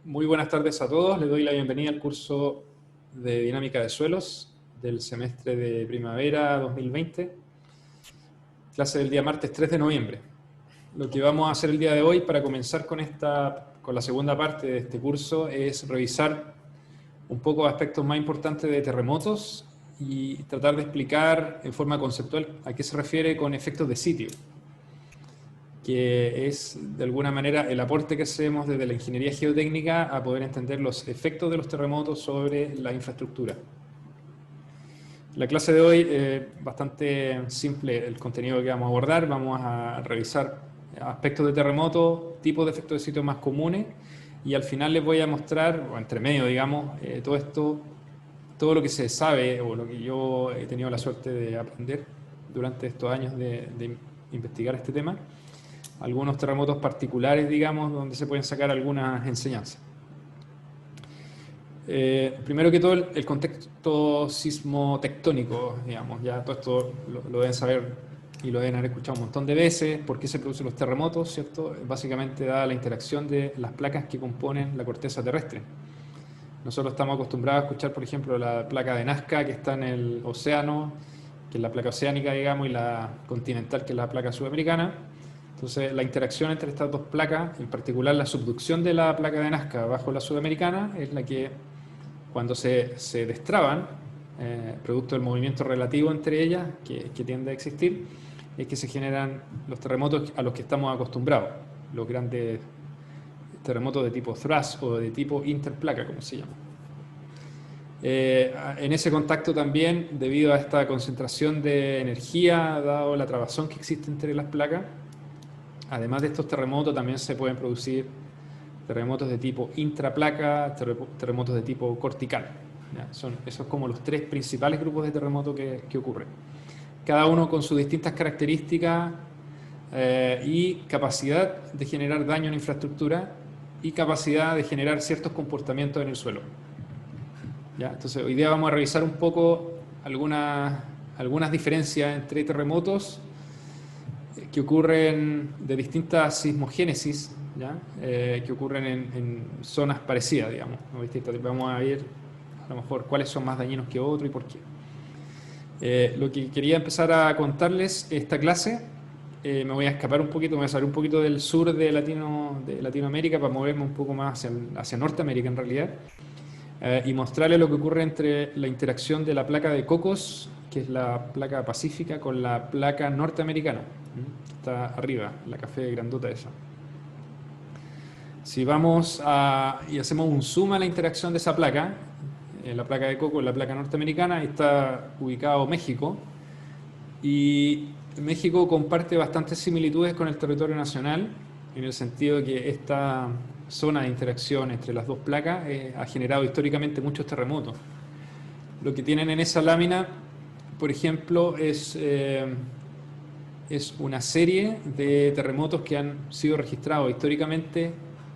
Muy buenas tardes a todos. Les doy la bienvenida al curso de Dinámica de Suelos del semestre de primavera 2020, clase del día martes 3 de noviembre. Lo que vamos a hacer el día de hoy para comenzar con la segunda parte de este curso es revisar un poco aspectos más importantes de terremotos y tratar de explicar en forma conceptual a qué se refiere con efectos de sitio, que es de alguna manera el aporte que hacemos desde la ingeniería geotécnica a poder entender los efectos de los terremotos sobre la infraestructura. La clase de hoy es bastante simple el contenido que vamos a abordar. Vamos a revisar aspectos de terremoto, tipos de efectos de sitio más comunes, y al final les voy a mostrar, o entre medio digamos, todo lo que se sabe o lo que yo he tenido la suerte de aprender durante estos años de investigar este tema. Algunos terremotos particulares, digamos, donde se pueden sacar algunas enseñanzas. Primero que todo, el contexto sismotectónico, digamos, ya todo esto lo deben saber y lo deben haber escuchado un montón de veces. ¿Por qué se producen los terremotos? ¿Cierto? Básicamente da la interacción de las placas que componen la corteza terrestre. Nosotros estamos acostumbrados a escuchar, por ejemplo, la placa de Nazca, que está en el océano, que es la placa oceánica, digamos, y la continental, que es la placa sudamericana. Entonces, la interacción entre estas dos placas, en particular la subducción de la placa de Nazca bajo la sudamericana, es la que, cuando se destraban, producto del movimiento relativo entre ellas, que tiende a existir, es que se generan los terremotos a los que estamos acostumbrados, los grandes terremotos de tipo thrust o de tipo interplaca, como se llama. En ese contacto también, debido a esta concentración de energía, dado la trabazón que existe entre las placas, además de estos terremotos, también se pueden producir terremotos de tipo intraplaca, terremotos de tipo cortical. Esos son como los tres principales grupos de terremotos que ocurren. Cada uno con sus distintas características y capacidad de generar daño en infraestructura y capacidad de generar ciertos comportamientos en el suelo. Entonces, hoy día vamos a revisar un poco algunas diferencias entre terremotos que ocurren de distintas sismogénesis, que ocurren en zonas parecidas, digamos, ¿no? Distintas. Vamos a ver a lo mejor cuáles son más dañinos que otros y por qué. Lo que quería empezar a contarles esta clase, me voy a escapar un poquito, me voy a salir un poquito del sur de Latinoamérica para moverme un poco más hacia Norteamérica en realidad, y mostrarles lo que ocurre entre la interacción de la placa de Cocos, que es la placa pacífica, con la placa norteamericana. Está arriba, la café grandota esa. Si vamos y hacemos un zoom a la interacción de esa placa, la placa de Cocos, la placa norteamericana, ahí está ubicado México. Y México comparte bastantes similitudes con el territorio nacional, en el sentido de que esta zona de interacción entre las dos placas ha generado históricamente muchos terremotos. Lo que tienen en esa lámina, por ejemplo, es una serie de terremotos que han sido registrados históricamente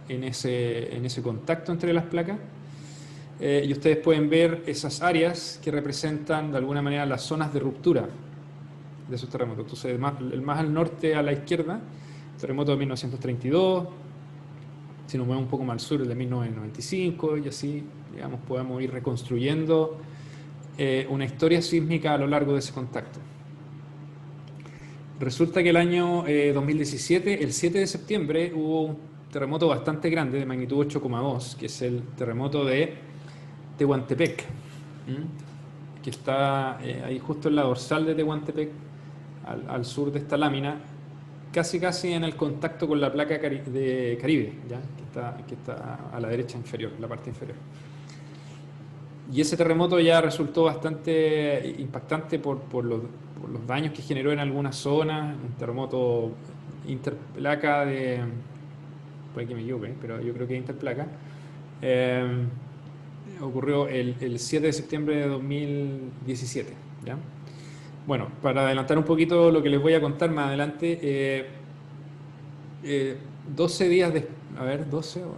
en ese contacto entre las placas. Y ustedes pueden ver esas áreas que representan de alguna manera las zonas de ruptura de esos terremotos. Entonces, el más al norte a la izquierda, terremoto de 1932, si nos movemos un poco más al sur, el de 1995, y así, digamos, podemos ir reconstruyendo una historia sísmica a lo largo de ese contacto. Resulta que el año 2017, el 7 de septiembre, hubo un terremoto bastante grande, de magnitud 8,2, que es el terremoto de Tehuantepec, que está ahí justo en la dorsal de Tehuantepec, al sur de esta lámina, casi en el contacto con la placa de Caribe, que está a la derecha inferior, la parte inferior. Y ese terremoto ya resultó bastante impactante por los daños que generó en algunas zonas. Un terremoto interplaca puede que me equivoque, pero yo creo que interplaca. Ocurrió el 7 de septiembre de 2017. ¿Ya? Bueno, para adelantar un poquito lo que les voy a contar más adelante, 12 días después, a ver, 12 o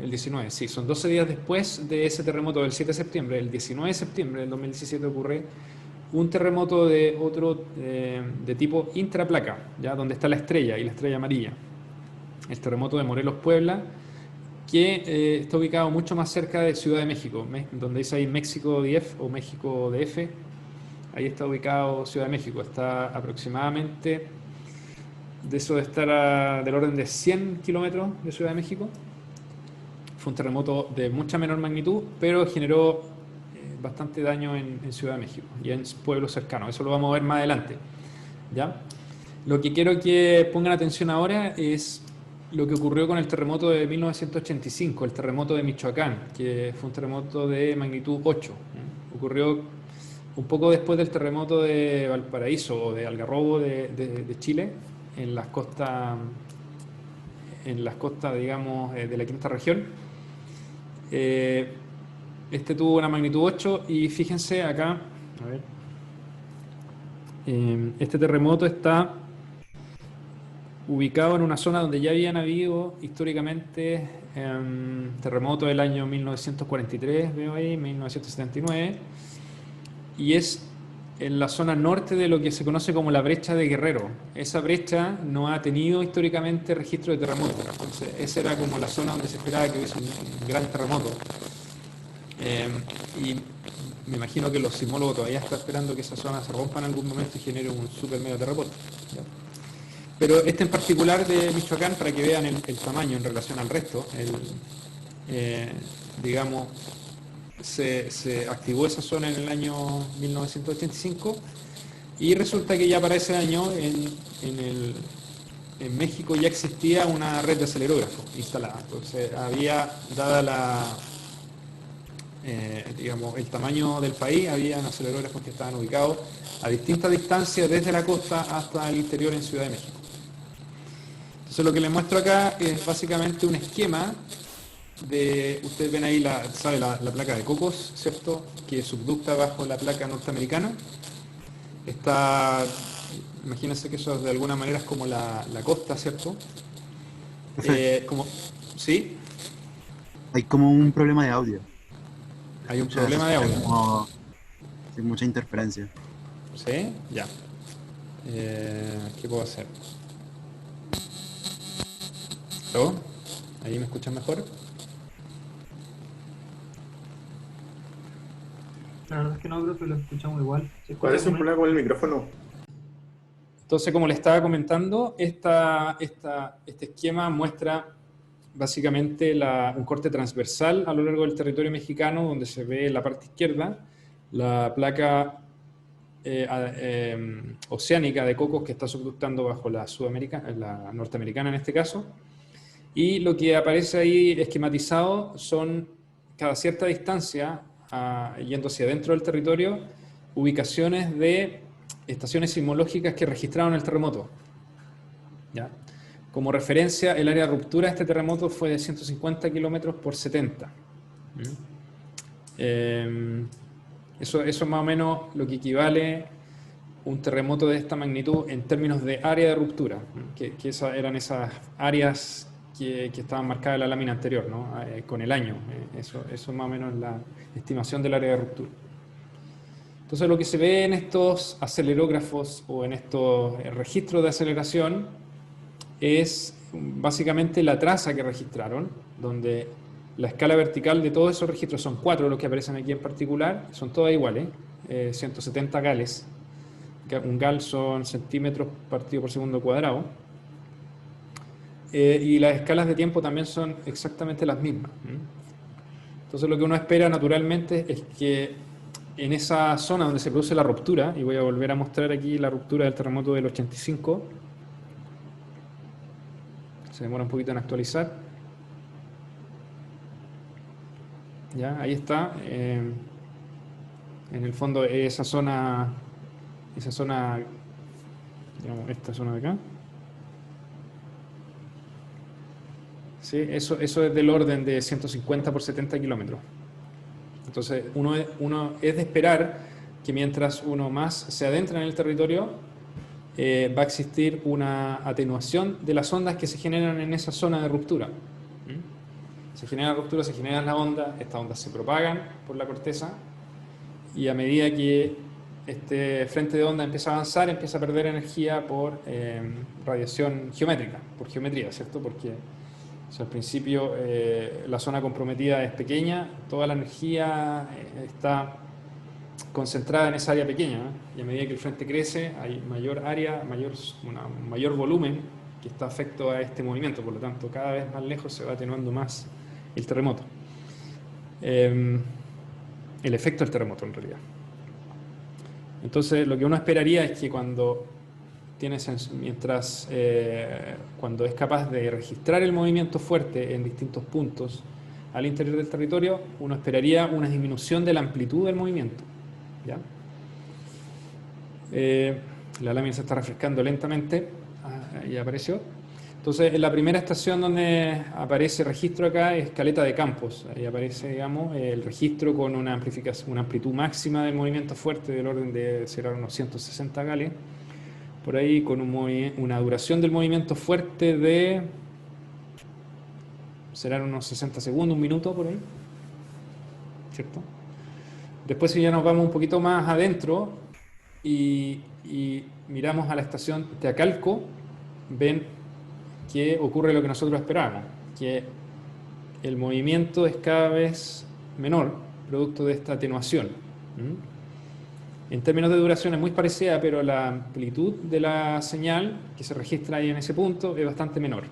el 19, sí, son 12 días después de ese terremoto del 7 de septiembre, el 19 de septiembre del 2017 ocurre un terremoto de tipo intraplaca, ¿ya? Donde está la estrella y la estrella amarilla. El terremoto de Morelos, Puebla, que está ubicado mucho más cerca de Ciudad de México, donde dice ahí México DF o México DF. Ahí está ubicado Ciudad de México. Está aproximadamente, de eso de estar del orden de 100 kilómetros de Ciudad de México. Fue un terremoto de mucha menor magnitud, pero generó bastante daño en Ciudad de México y en pueblos cercanos. Eso lo vamos a ver más adelante, ¿ya? Lo que quiero que pongan atención ahora es lo que ocurrió con el terremoto de 1985, el terremoto de Michoacán, que fue un terremoto de magnitud 8. Ocurrió un poco después del terremoto de Valparaíso o de Algarrobo de Chile, en las costas, digamos, de la quinta región. Este tuvo una magnitud 8 y fíjense acá, a ver, este terremoto está ubicado en una zona donde ya habían habido históricamente terremotos del año 1943, veo ahí, 1979, y es en la zona norte de lo que se conoce como la brecha de Guerrero. Esa brecha no ha tenido históricamente registro de terremotos, entonces esa era como la zona donde se esperaba que hubiese un gran terremoto. Y me imagino que los sismólogos todavía están esperando que esa zona se rompa en algún momento y genere un super mega terremoto, ¿ya? Pero este en particular de Michoacán, para que vean el tamaño en relación al resto, digamos, se activó esa zona en el año 1985 y resulta que ya para ese año en México ya existía una red de acelerógrafos instalada. Entonces había, dada digamos, el tamaño del país, había acelerógrafos que estaban ubicados a distintas distancias desde la costa hasta el interior en Ciudad de México. Entonces lo que les muestro acá es básicamente un esquema de, ustedes ven ahí la placa de Cocos, ¿cierto? Que subducta bajo la placa norteamericana. Está, imagínense que eso de alguna manera es como la costa, ¿cierto? ¿Sí? Hay como un problema de audio. Hay un O sea, se problema de escucha audio. como sin mucha interferencia. ¿Sí? Ya. ¿Qué puedo hacer? ¿Aló? ¿Ahí me escuchan mejor? La verdad es que no, profe, lo escuchamos igual. ¿Se ¿Cuál escucha es un como problema con el micrófono? Entonces, como le estaba comentando, este esquema muestra básicamente un corte transversal a lo largo del territorio mexicano, donde se ve en la parte izquierda la placa oceánica de Cocos que está subductando bajo la norteamericana en este caso. Y lo que aparece ahí esquematizado son, cada cierta distancia, yendo hacia dentro del territorio, ubicaciones de estaciones sismológicas que registraron el terremoto, ¿ya? Como referencia, el área de ruptura de este terremoto fue de 150 kilómetros por 70. Eso es más o menos lo que equivale un terremoto de esta magnitud en términos de área de ruptura, que eran esas áreas que estaban marcadas en la lámina anterior, ¿no? Con el año. Eso es más o menos la estimación del área de ruptura. Entonces lo que se ve en estos acelerógrafos o en estos registros de aceleración es básicamente la traza que registraron, donde la escala vertical de todos esos registros, son 4 los que aparecen aquí en particular, son todas iguales, 170 gales. Un gal son centímetros partido por segundo cuadrado. Y las escalas de tiempo también son exactamente las mismas. Entonces lo que uno espera naturalmente es que en esa zona donde se produce la ruptura, y voy a volver a mostrar aquí la ruptura del terremoto del 85, se demora un poquito en actualizar. Ya, ahí está. En el fondo esa zona, digamos, esta zona de acá. ¿Sí? Eso es del orden de 150 por 70 kilómetros. Entonces, uno es de esperar que mientras uno más se adentra en el territorio, va a existir una atenuación de las ondas que se generan en esa zona de ruptura. Se genera ruptura, se generan las ondas, estas ondas se propagan por la corteza y a medida que este frente de onda empieza a avanzar, empieza a perder energía por radiación geométrica, por geometría, ¿cierto? Porque O sea, al principio la zona comprometida es pequeña, toda la energía está concentrada en esa área pequeña, ¿eh? Y a medida que el frente crece hay mayor área, mayor volumen que está afecto a este movimiento, por lo tanto cada vez más lejos se va atenuando más el terremoto. El efecto del terremoto en realidad. Entonces lo que uno esperaría es que cuando cuando es capaz de registrar el movimiento fuerte en distintos puntos al interior del territorio, uno esperaría una disminución de la amplitud del movimiento, ¿ya? La lámina se está refrescando lentamente. Ahí apareció. Entonces, en la primera estación donde aparece registro acá es Caleta de Campos. Ahí aparece, digamos, el registro con una amplitud máxima del movimiento fuerte del orden de será unos 160 Gales. Por ahí con una duración del movimiento fuerte de serán unos 60 segundos, un minuto por ahí, ¿cierto? Después si ya nos vamos un poquito más adentro y miramos a la estación Teacalco, ven que ocurre lo que nosotros esperábamos, que el movimiento es cada vez menor, producto de esta atenuación. En términos de duración es muy parecida, pero la amplitud de la señal que se registra ahí en ese punto es bastante menor.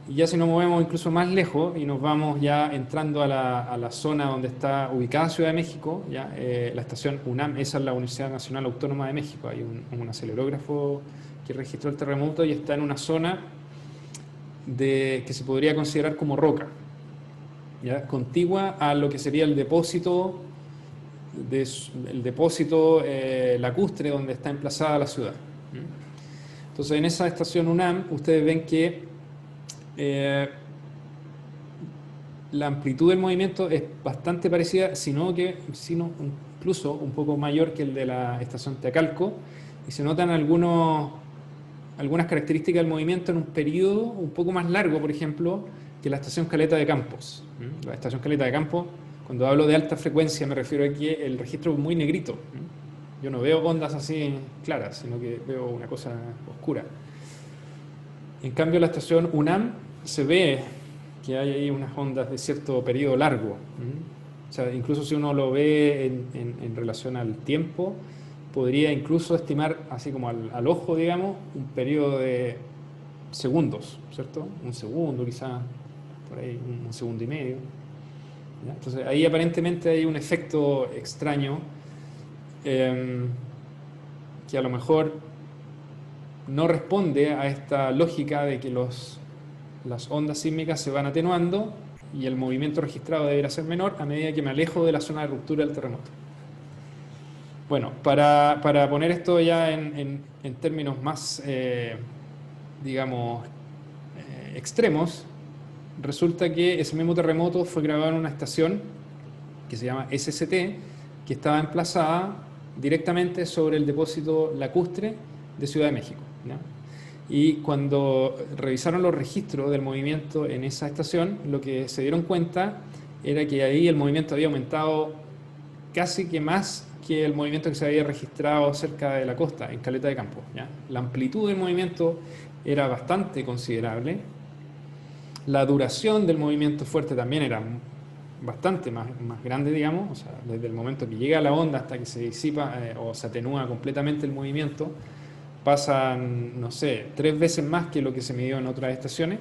Y ya si nos movemos incluso más lejos y nos vamos ya entrando a la zona donde está ubicada Ciudad de México, ya, la estación UNAM, esa es la Universidad Nacional Autónoma de México, hay un acelerógrafo que registró el terremoto y está en una zona que se podría considerar como roca, ya, contigua a lo que sería el depósito lacustre donde está emplazada la ciudad. Entonces en esa estación UNAM ustedes ven que la amplitud del movimiento es bastante parecida, sino incluso un poco mayor que el de la estación Teacalco, y se notan algunas características del movimiento en un periodo un poco más largo, por ejemplo, que la estación Caleta de Campos. La estación Caleta de Campos, cuando hablo de alta frecuencia, me refiero a que el registro es muy negrito. Yo no veo ondas así claras, sino que veo una cosa oscura. En cambio, la estación UNAM se ve que hay ahí unas ondas de cierto periodo largo. O sea, incluso si uno lo ve en relación al tiempo, podría incluso estimar, así como al ojo, digamos, un periodo de segundos, ¿cierto? Un segundo quizá, por ahí un segundo y medio. ¿Ya? Entonces ahí aparentemente hay un efecto extraño que a lo mejor no responde a esta lógica de que las ondas sísmicas se van atenuando y el movimiento registrado debería ser menor a medida que me alejo de la zona de ruptura del terremoto. Bueno, para poner esto ya en términos más, digamos, extremos, resulta que ese mismo terremoto fue grabado en una estación que se llama SST, que estaba emplazada directamente sobre el depósito lacustre de Ciudad de México, ¿ya? Y cuando revisaron los registros del movimiento en esa estación, lo que se dieron cuenta era que ahí el movimiento había aumentado casi que más que el movimiento que se había registrado cerca de la costa, en Caleta de Campos, ¿ya? La amplitud del movimiento era bastante considerable. La duración del movimiento fuerte también era bastante más grande, digamos, o sea, desde el momento que llega la onda hasta que se disipa o se atenúa completamente el movimiento, pasan, no sé, 3 veces más que lo que se midió en otras estaciones.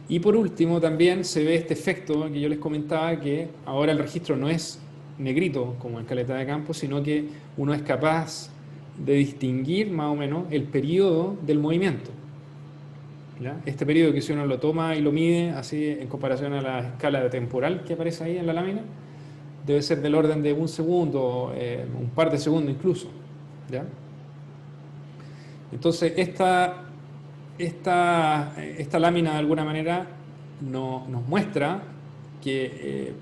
Y por último también se ve este efecto que yo les comentaba, que ahora el registro no es negrito como en Caleta de Campos, sino que uno es capaz de distinguir más o menos el periodo del movimiento, ¿ya? Este periodo que si uno lo toma y lo mide así en comparación a la escala temporal que aparece ahí en la lámina, debe ser del orden de un segundo, un par de segundos incluso, ¿ya? Entonces esta lámina de alguna manera nos muestra que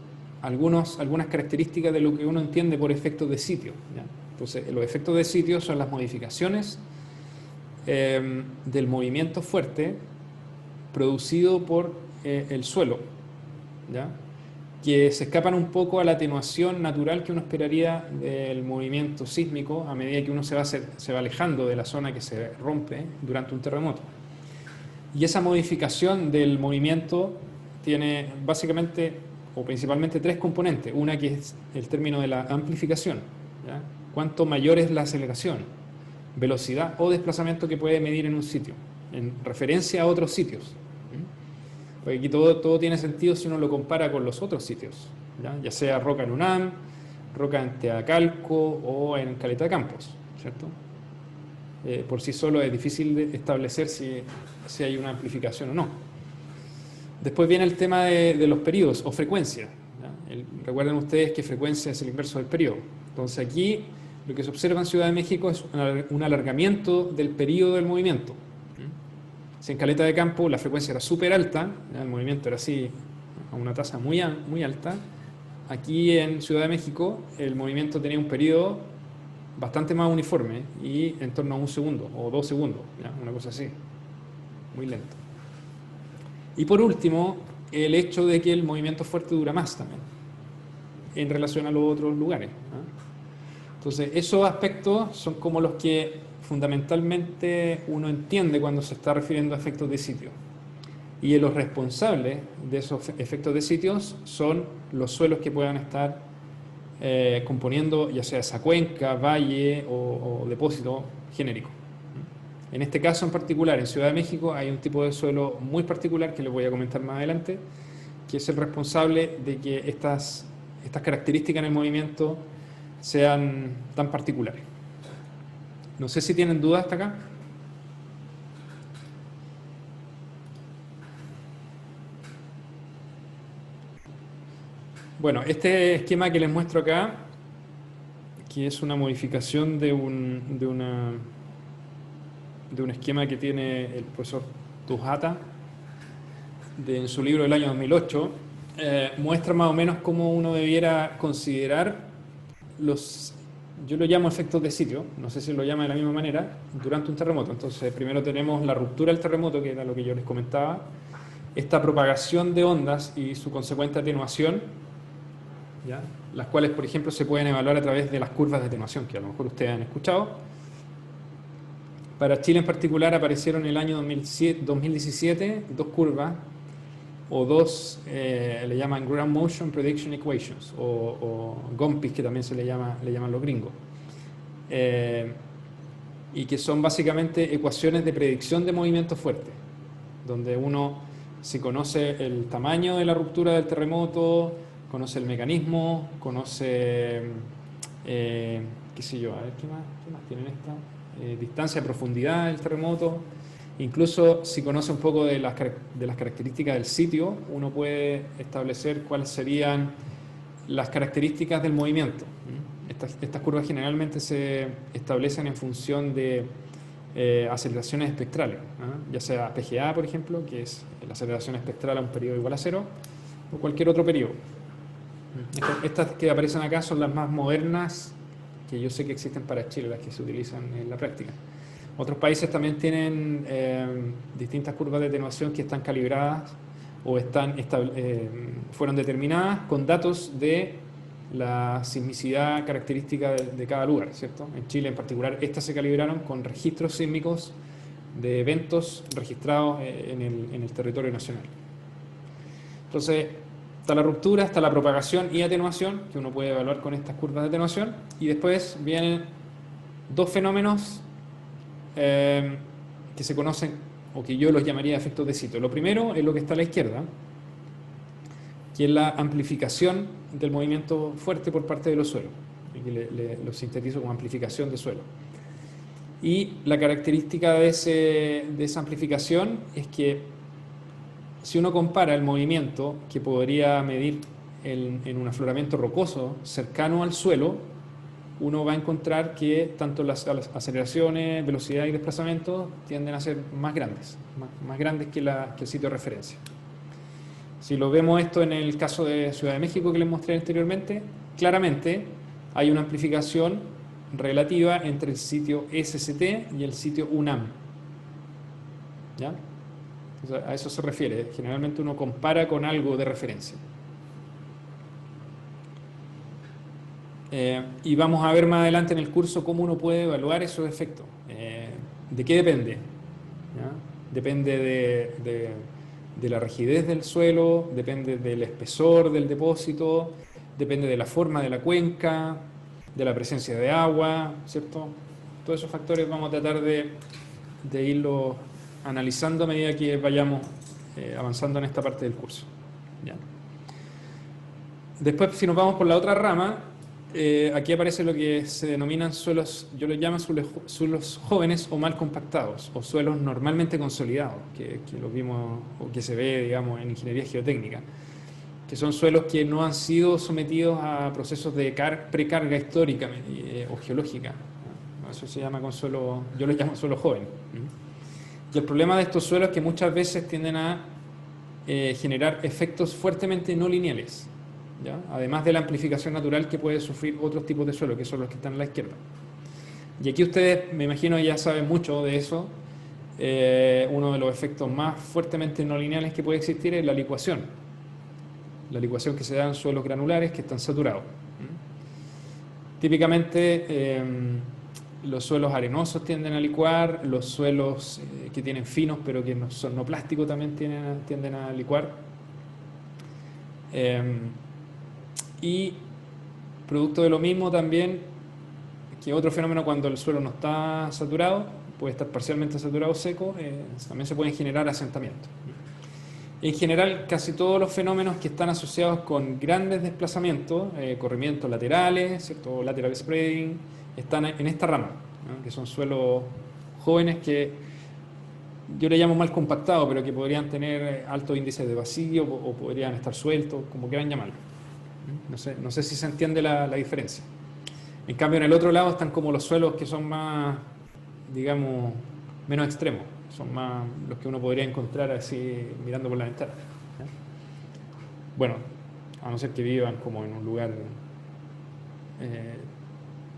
algunas características de lo que uno entiende por efectos de sitio, ¿ya? Entonces los efectos de sitio son las modificaciones del movimiento fuerte producido por el suelo, ¿ya? Que se escapan un poco a la atenuación natural que uno esperaría del movimiento sísmico a medida que uno se va alejando de la zona que se rompe durante un terremoto. Y esa modificación del movimiento tiene básicamente o principalmente tres componentes. Una que es el término de la amplificación, ¿ya? Cuánto mayor es la aceleración, velocidad o desplazamiento que puede medir en un sitio, en referencia a otros sitios. Porque aquí todo tiene sentido si uno lo compara con los otros sitios, ya sea Roca en UNAM, Roca en Teacalco o en Caleta de Campos, ¿cierto? Por sí solo es difícil de establecer si hay una amplificación o no. Después viene el tema de los periodos o frecuencia. Recuerden ustedes que frecuencia es el inverso del periodo. Entonces aquí lo que se observa en Ciudad de México es un alargamiento del periodo del movimiento. Si en Caleta de Campo la frecuencia era súper alta, el movimiento era así a una tasa muy alta, aquí en Ciudad de México el movimiento tenía un periodo bastante más uniforme y en torno a 1 segundo o 2 segundos, ¿ya? Una cosa así, muy lento. Y por último, el hecho de que el movimiento fuerte dura más también en relación a los otros lugares, ¿no? Entonces, esos aspectos son como los que fundamentalmente uno entiende cuando se está refiriendo a efectos de sitio. Y los responsables de esos efectos de sitios son los suelos que puedan estar componiendo ya sea esa cuenca, valle o depósito genérico. En este caso en particular, en Ciudad de México, hay un tipo de suelo muy particular que les voy a comentar más adelante, que es el responsable de que estas características en el movimiento sean tan particulares. No sé si tienen dudas hasta acá. Bueno, este esquema que les muestro acá, que es una modificación de un esquema que tiene el profesor Tujata en su libro del año 2008, muestra más o menos cómo uno debiera considerar yo lo llamo efectos de sitio, no sé si lo llama de la misma manera, durante un terremoto. Entonces, primero tenemos la ruptura del terremoto, que era lo que yo les comentaba, esta propagación de ondas y su consecuente atenuación, ¿ya? Las cuales, por ejemplo, se pueden evaluar a través de las curvas de atenuación, que a lo mejor ustedes han escuchado. Para Chile en particular aparecieron en el año 2017 dos curvas, o dos, le llaman Ground Motion Prediction Equations, o GOMPIs, que también le llaman los gringos, y que son básicamente ecuaciones de predicción de movimiento fuerte, donde uno, si conoce el tamaño de la ruptura del terremoto, conoce el mecanismo, conoce, qué sé yo, a ver, ¿qué más tienen esta? Distancia, profundidad del terremoto. Incluso si conoce un poco de las características del sitio, uno puede establecer cuáles serían las características del movimiento. Estas curvas generalmente se establecen en función de aceleraciones espectrales, ¿no? Ya sea PGA, por ejemplo, que es la aceleración espectral a un periodo igual a 0, o cualquier otro periodo. Estas que aparecen acá son las más modernas que yo sé que existen para Chile, las que se utilizan en la práctica. Otros países también tienen distintas curvas de atenuación que están calibradas o fueron determinadas con datos de la sismicidad característica de cada lugar, ¿cierto? En Chile en particular, estas se calibraron con registros sísmicos de eventos registrados en el territorio nacional. Entonces, está la ruptura, está la propagación y atenuación, que uno puede evaluar con estas curvas de atenuación, y después vienen dos fenómenos que se conocen, o que yo los llamaría efectos de sitio. Lo primero es lo que está a la izquierda, que es la amplificación del movimiento fuerte por parte de los suelos. Aquí lo sintetizo como amplificación de suelo. Y la característica de esa amplificación es que si uno compara el movimiento que podría medir en un afloramiento rocoso cercano al suelo, uno va a encontrar que tanto las aceleraciones, velocidad y desplazamiento tienden a ser más grandes que el sitio de referencia. Si lo vemos esto en el caso de Ciudad de México que les mostré anteriormente, claramente hay una amplificación relativa entre el sitio SST y el sitio UNAM. ¿Ya? O sea, a eso se refiere. Generalmente uno compara con algo de referencia. Y vamos a ver más adelante en el curso cómo uno puede evaluar esos efectos. ¿De qué depende? ¿Ya? depende de la rigidez del suelo, depende del espesor del depósito, depende de la forma de la cuenca, de la presencia de agua, ¿cierto? Todos esos factores vamos a tratar de irlos analizando a medida que vayamos avanzando en esta parte del curso. ¿Ya? Después, si nos vamos por la otra rama, aquí aparece lo que se denominan suelos, yo los llamo suelos jóvenes o mal compactados, o suelos normalmente consolidados, que los vimos, o que se ve, digamos, en ingeniería geotécnica, que son suelos que no han sido sometidos a procesos de precarga histórica o geológica. Eso se llama con suelo, yo lo llamo suelo joven. Y el problema de estos suelos es que muchas veces tienden a generar efectos fuertemente no lineales, ¿ya? Además de la amplificación natural que puede sufrir otros tipos de suelo, que son los que están a la izquierda. Y aquí ustedes, me imagino, ya saben mucho de eso. Uno de los efectos más fuertemente no lineales que puede existir es la licuación. La licuación que se da en suelos granulares que están saturados. Típicamente, los suelos arenosos tienden a licuar, los suelos que tienen finos pero que no son no plásticos también tienden a licuar. Y producto de lo mismo también, que otro fenómeno cuando el suelo no está saturado, puede estar parcialmente saturado o seco, también se pueden generar asentamientos. En general, casi todos los fenómenos que están asociados con grandes desplazamientos, corrimientos laterales, ¿cierto? Lateral spreading, están en esta rama, ¿no? Que son suelos jóvenes que yo le llamo mal compactados, pero que podrían tener altos índices de vacío o podrían estar sueltos, como quieran llamarlo. No sé si se entiende la diferencia. En cambio, en el otro lado están como los suelos que son más, digamos, menos extremos. Son más los que uno podría encontrar así mirando por la ventana. ¿Ya? Bueno, a no ser que vivan como en un lugar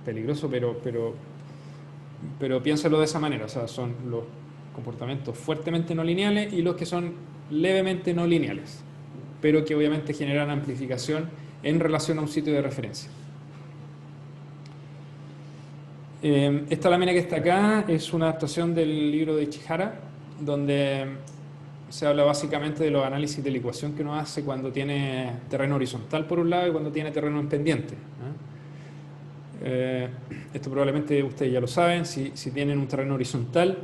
peligroso, pero piénsalo de esa manera. O sea, son los comportamientos fuertemente no lineales y los que son levemente no lineales, pero que obviamente generan amplificación en relación a un sitio de referencia. Esta lámina que está acá es una adaptación del libro de Ichihara, donde se habla básicamente de los análisis de licuación que uno hace cuando tiene terreno horizontal por un lado y cuando tiene terreno en pendiente. Esto probablemente ustedes ya lo saben. Si tienen un terreno horizontal,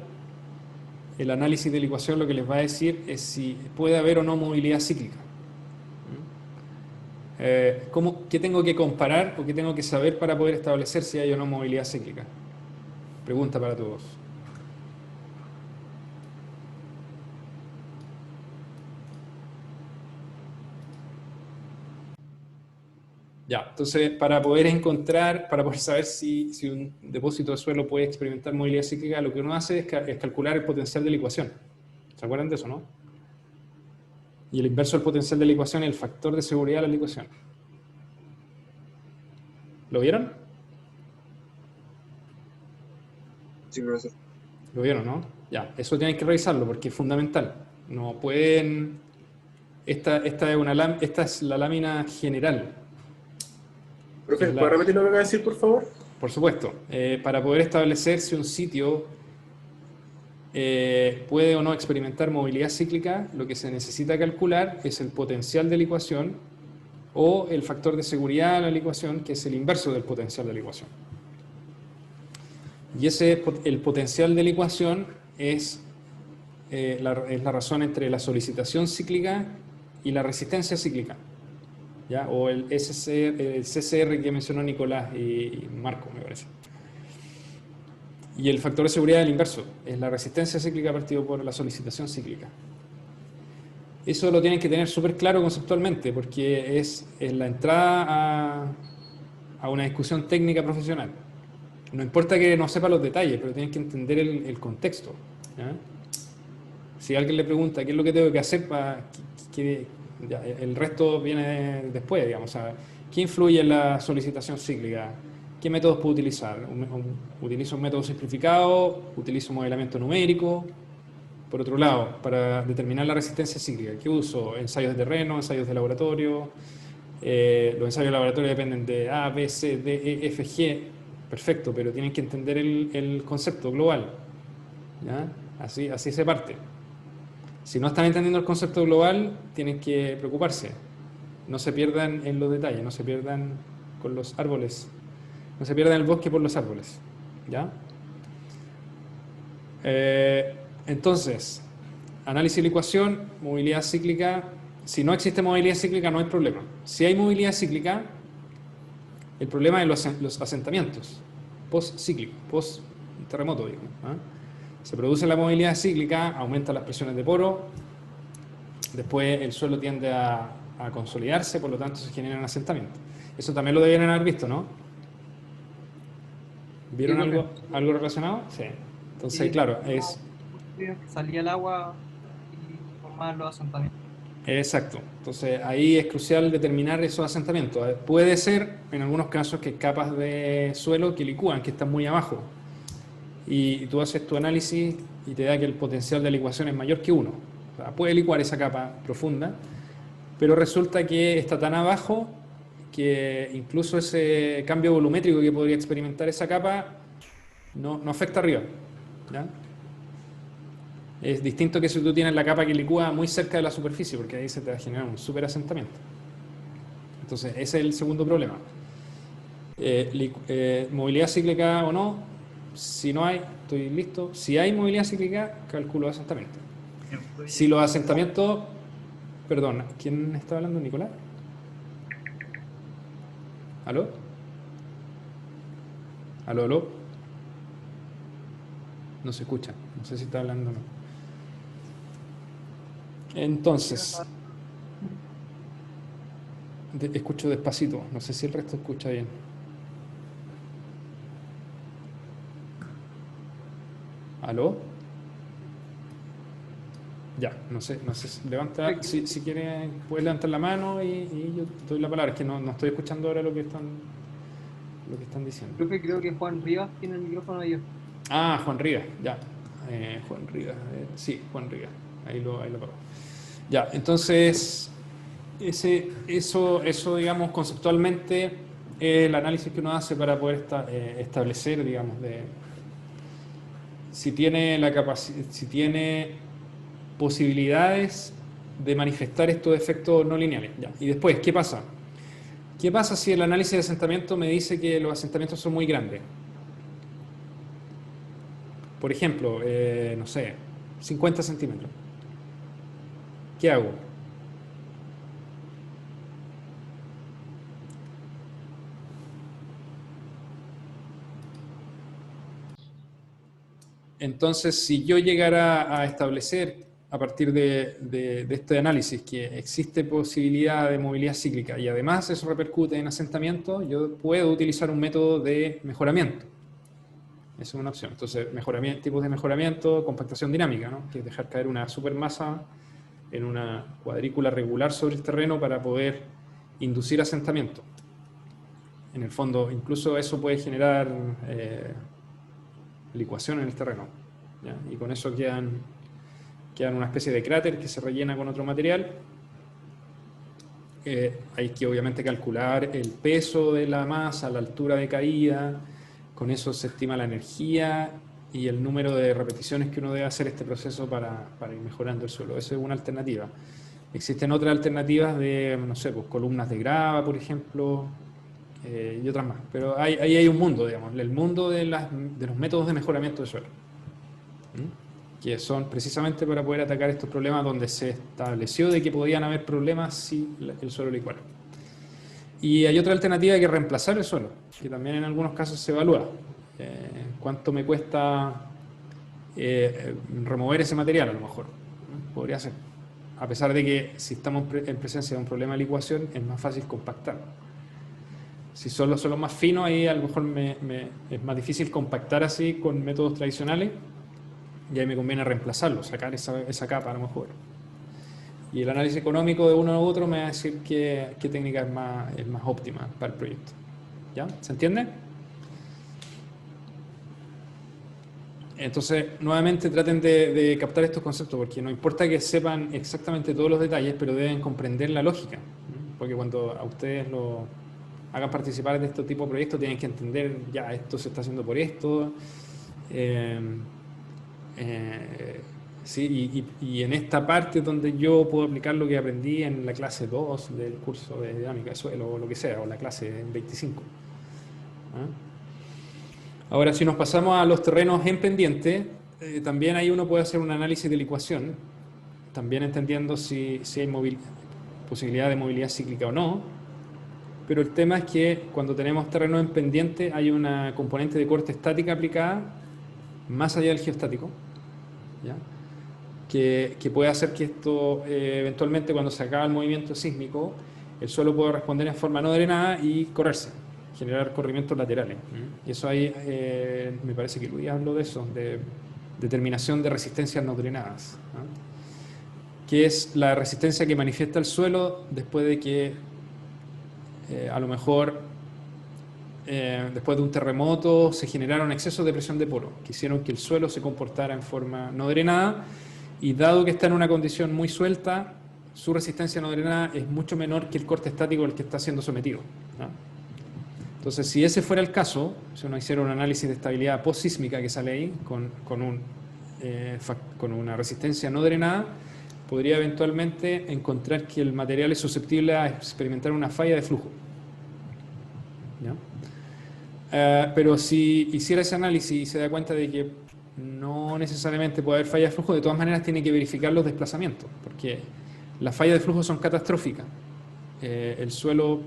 el análisis de licuación lo que les va a decir es si puede haber o no movilidad cíclica. ¿Qué tengo que comparar o qué tengo que saber para poder establecer si hay o no movilidad cíclica? Pregunta para todos. Ya, entonces para poder saber si un depósito de suelo puede experimentar movilidad cíclica, lo que uno hace es calcular el potencial de licuación. ¿Se acuerdan de eso, no? Y el inverso del potencial de licuación es el factor de seguridad de la licuación. ¿Lo vieron? Sí, profesor. ¿Lo vieron, no? Ya, eso tienen que revisarlo porque es fundamental. No pueden... Esta es la lámina general. Profe, ¿puede repetir lo que acaba de decir, por favor? Por supuesto. Para poder establecer si un sitio puede o no experimentar movilidad cíclica, lo que se necesita calcular es el potencial de licuación o el factor de seguridad de la licuación, que es el inverso del potencial de licuación. Y el potencial de licuación es la razón entre la solicitación cíclica y la resistencia cíclica, ¿ya? O el CCR que mencionó Nicolás y Marco, me parece. Y el factor de seguridad es el inverso, es la resistencia cíclica partido por la solicitación cíclica. Eso lo tienen que tener súper claro conceptualmente, porque es la entrada a una discusión técnica profesional. No importa que no sepa los detalles, pero tienen que entender el contexto, ¿ya? Si alguien le pregunta qué es lo que tengo que hacer para que el resto viene después, digamos. O sea, ¿qué influye en la solicitación cíclica? ¿Qué métodos puedo utilizar? ¿Utilizo un método simplificado? ¿Utilizo un modelamiento numérico? Por otro lado, para determinar la resistencia cíclica, ¿qué uso? ¿Ensayos de terreno? ¿Ensayos de laboratorio? Los ensayos de laboratorio dependen de A, B, C, D, E, F, G. Perfecto, pero tienen que entender el concepto global, ¿ya? Así se parte. Si no están entendiendo el concepto global, tienen que preocuparse. No se pierdan en los detalles, no se pierdan con los árboles, no se pierdan el bosque por los árboles. ¿Ya? Entonces, análisis de la ecuación, movilidad cíclica. Si no existe movilidad cíclica, no hay problema. Si hay movilidad cíclica, el problema es los asentamientos post-cíclicos, post-terremoto, digamos. Se produce la movilidad cíclica, aumentan las presiones de poro, después el suelo tiende a consolidarse, por lo tanto se generan asentamientos. Eso también lo deberían haber visto, ¿no? ¿Vieron algo relacionado? Sí. Entonces, Sí, claro, es... salía el agua y formaban los asentamientos. Exacto. Entonces, ahí es crucial determinar esos asentamientos. Puede ser, en algunos casos, que capas de suelo que licúan, que están muy abajo. Y tú haces tu análisis y te da que el potencial de licuación es mayor que 1. O sea, puede licuar esa capa profunda, pero resulta que está tan abajo que incluso ese cambio volumétrico que podría experimentar esa capa no afecta arriba. ¿Ya? Es distinto que si tú tienes la capa que licúa muy cerca de la superficie, porque ahí se te va a generar un superasentamiento. Entonces, ese es el segundo problema. Movilidad cíclica o no, si no hay, estoy listo. Si hay movilidad cíclica, calculo asentamiento. Si los asentamientos... Perdón, ¿quién está hablando? ¿Nicolás? ¿Aló? ¿Aló, aló? No se escucha, no sé si está hablando o no. Entonces, escucho despacito, no sé si el resto escucha bien. ¿Aló? Ya, no sé, levanta, si quiere, puedes levantar la mano y yo te doy la palabra, es que no estoy escuchando ahora lo que están diciendo. Creo que Juan Rivas tiene el micrófono ahí. Ah, Juan Rivas, ya. Juan Rivas, sí, Juan Rivas, ahí lo apago. Ya, entonces, eso, digamos, conceptualmente es el análisis que uno hace para poder establecer, digamos, si tiene si tiene posibilidades de manifestar estos efectos no lineales. Ya. Y después, ¿qué pasa? ¿Qué pasa si el análisis de asentamiento me dice que los asentamientos son muy grandes? Por ejemplo, no sé, 50 centímetros. ¿Qué hago? Entonces, si yo llegara a establecer a partir de este análisis que existe posibilidad de movilidad cíclica y además eso repercute en asentamiento, yo puedo utilizar un método de mejoramiento. Esa es una opción. Entonces, tipos de mejoramiento, compactación dinámica, ¿no? Que es dejar caer una supermasa en una cuadrícula regular sobre el terreno para poder inducir asentamiento. En el fondo, incluso eso puede generar licuación en el terreno. ¿Ya? Y con eso quedan una especie de cráter que se rellena con otro material. Hay que obviamente calcular el peso de la masa, la altura de caída, con eso se estima la energía y el número de repeticiones que uno debe hacer este proceso para ir mejorando el suelo. Esa es una alternativa. Existen otras alternativas de, no sé, pues columnas de grava, por ejemplo, y otras más. Pero ahí hay un mundo, digamos, el mundo de los métodos de mejoramiento de suelo. Que son precisamente para poder atacar estos problemas donde se estableció de que podían haber problemas si el suelo licuara. Y hay otra alternativa que es reemplazar el suelo, que también en algunos casos se evalúa. ¿Cuánto me cuesta remover ese material a lo mejor? Podría ser. A pesar de que si estamos en presencia de un problema de licuación es más fácil compactar. Si son los suelos más finos, ahí a lo mejor es más difícil compactar así con métodos tradicionales. Y ahí me conviene reemplazarlo, sacar esa capa a lo mejor. Y el análisis económico de uno u otro me va a decir qué técnica es más óptima para el proyecto. ¿Ya? ¿Se entiende? Entonces, nuevamente traten de captar estos conceptos, porque no importa que sepan exactamente todos los detalles, pero deben comprender la lógica. Porque cuando a ustedes lo hagan participar de este tipo de proyectos, tienen que entender, ya, esto se está haciendo por esto. Sí, y en esta parte es donde yo puedo aplicar lo que aprendí en la clase 2 del curso de dinámica de suelo o lo que sea, o la clase 25. ¿Ah? Ahora, si nos pasamos a los terrenos en pendiente, también ahí uno puede hacer un análisis de la ecuación, también entendiendo si hay posibilidad de movilidad cíclica o no. Pero el tema es que cuando tenemos terrenos en pendiente hay una componente de corte estática aplicada más allá del geostático, ¿ya? Que puede hacer que esto, eventualmente cuando se acaba el movimiento sísmico, el suelo pueda responder en forma no drenada y correrse, generar corrimientos laterales. Y eso ahí, me parece que Luis habló de eso, de determinación de resistencias no drenadas, ¿no? Que es la resistencia que manifiesta el suelo después de que, a lo mejor, después de un terremoto, se generaron excesos de presión de poro, que hicieron que el suelo se comportara en forma no drenada. Y dado que está en una condición muy suelta, su resistencia no drenada es mucho menor que el corte estático al que está siendo sometido, ¿no? Entonces, si ese fuera el caso, si uno hiciera un análisis de estabilidad postsísmica que sale ahí, con una resistencia no drenada, podría eventualmente encontrar que el material es susceptible a experimentar una falla de flujo, ¿ya? Pero si hiciera ese análisis y se da cuenta de que no necesariamente puede haber falla de flujo, de todas maneras tiene que verificar los desplazamientos, porque las fallas de flujo son catastróficas. El suelo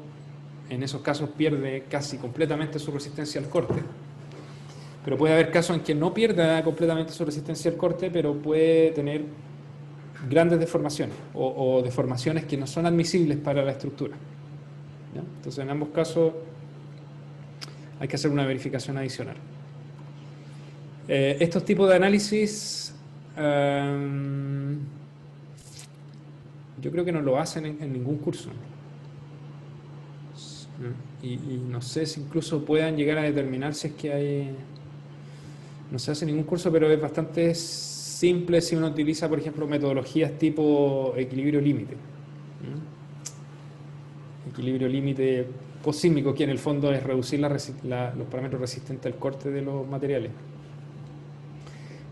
en esos casos pierde casi completamente su resistencia al corte, pero puede haber casos en que no pierda completamente su resistencia al corte, pero puede tener grandes deformaciones o deformaciones que no son admisibles para la estructura, ¿ya? Entonces, en ambos casos hay que hacer una verificación adicional. Estos tipos de análisis, yo creo que no lo hacen en ningún curso. Y no sé si incluso puedan llegar a determinar si es que hay... No se hace en ningún curso, pero es bastante simple si uno utiliza, por ejemplo, metodologías tipo equilibrio límite. Equilibrio límite postsísmico, que en el fondo es reducir los parámetros resistentes al corte de los materiales.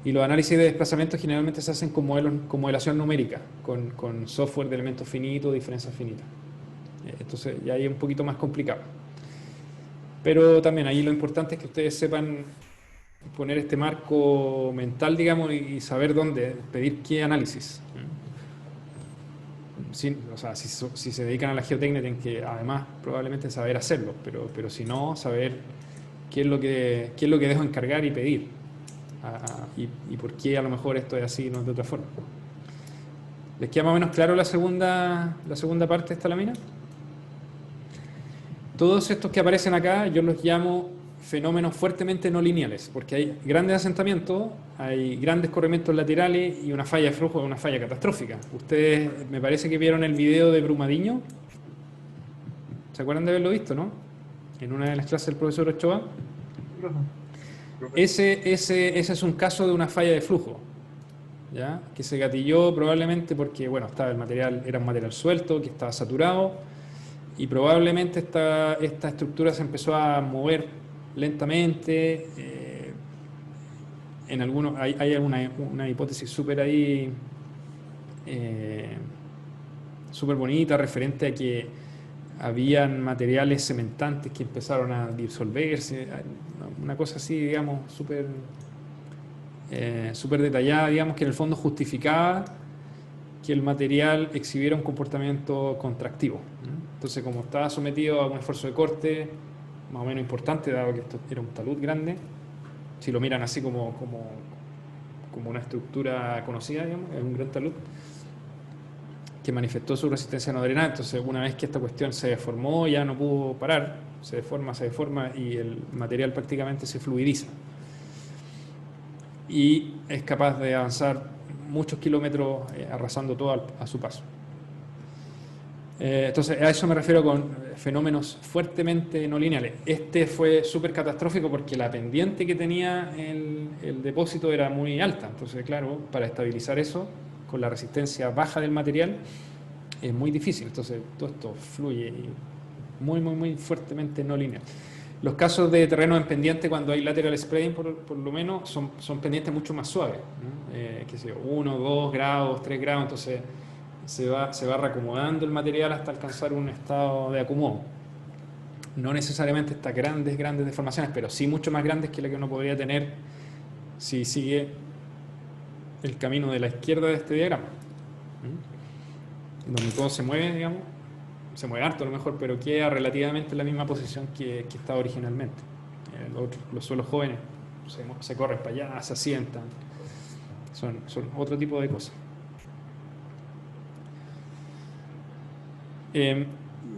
Y los análisis de desplazamiento generalmente se hacen con modelación numérica, con software de elementos finitos, diferencias finitas. Entonces ya ahí es un poquito más complicado. Pero también ahí lo importante es que ustedes sepan poner este marco mental, digamos, y saber dónde, pedir qué análisis. O sea, si se dedican a la geotecnia tienen que además probablemente saber hacerlo, pero si no, saber qué es lo que dejo encargar y pedir. Y por qué a lo mejor esto es así y no es de otra forma. ¿Les queda más o menos claro la segunda parte de esta lámina? Todos estos que aparecen acá yo los llamo fenómenos fuertemente no lineales, porque hay grandes asentamientos, hay grandes corrimientos laterales y una falla de flujo es una falla catastrófica. Ustedes me parece que vieron el video de Brumadinho. ¿Se acuerdan de haberlo visto, no? En una de las clases del profesor Ochoa. Ese es un caso de una falla de flujo, ¿ya? Que se gatilló probablemente porque, bueno, era un material suelto, que estaba saturado, y probablemente esta estructura se empezó a mover lentamente. Hay una hipótesis súper ahí, súper bonita, referente a que habían materiales cementantes que empezaron a disolverse, una cosa así, digamos, súper detallada, digamos, que en el fondo justificaba que el material exhibiera un comportamiento contractivo, ¿no? Entonces, como estaba sometido a un esfuerzo de corte más o menos importante, dado que esto era un talud grande, si lo miran así como una estructura conocida, digamos, es un gran talud que manifestó su resistencia no drenada. Entonces, una vez que esta cuestión se deformó, ya no pudo parar, se deforma y el material prácticamente se fluidiza y es capaz de avanzar muchos kilómetros, arrasando todo a su paso. Entonces, a eso me refiero con fenómenos fuertemente no lineales. Este fue súper catastrófico porque la pendiente que tenía el depósito era muy alta. Entonces, claro, para estabilizar eso, con la resistencia baja del material, es muy difícil. Entonces, todo esto fluye muy, muy, muy fuertemente no lineal. Los casos de terreno en pendiente, cuando hay lateral spreading, por lo menos, son pendientes mucho más suaves, ¿no? Qué sé yo, 1, 2 grados, 3 grados, entonces se va reacomodando el material hasta alcanzar un estado de acomodo. No necesariamente estas grandes deformaciones, pero sí mucho más grandes que la que uno podría tener si sigue el camino de la izquierda de este diagrama, donde todo se mueve, digamos, se mueve harto a lo mejor, pero queda relativamente en la misma posición que estaba originalmente. Los suelos jóvenes se corren para allá, se asientan, son otro tipo de cosas.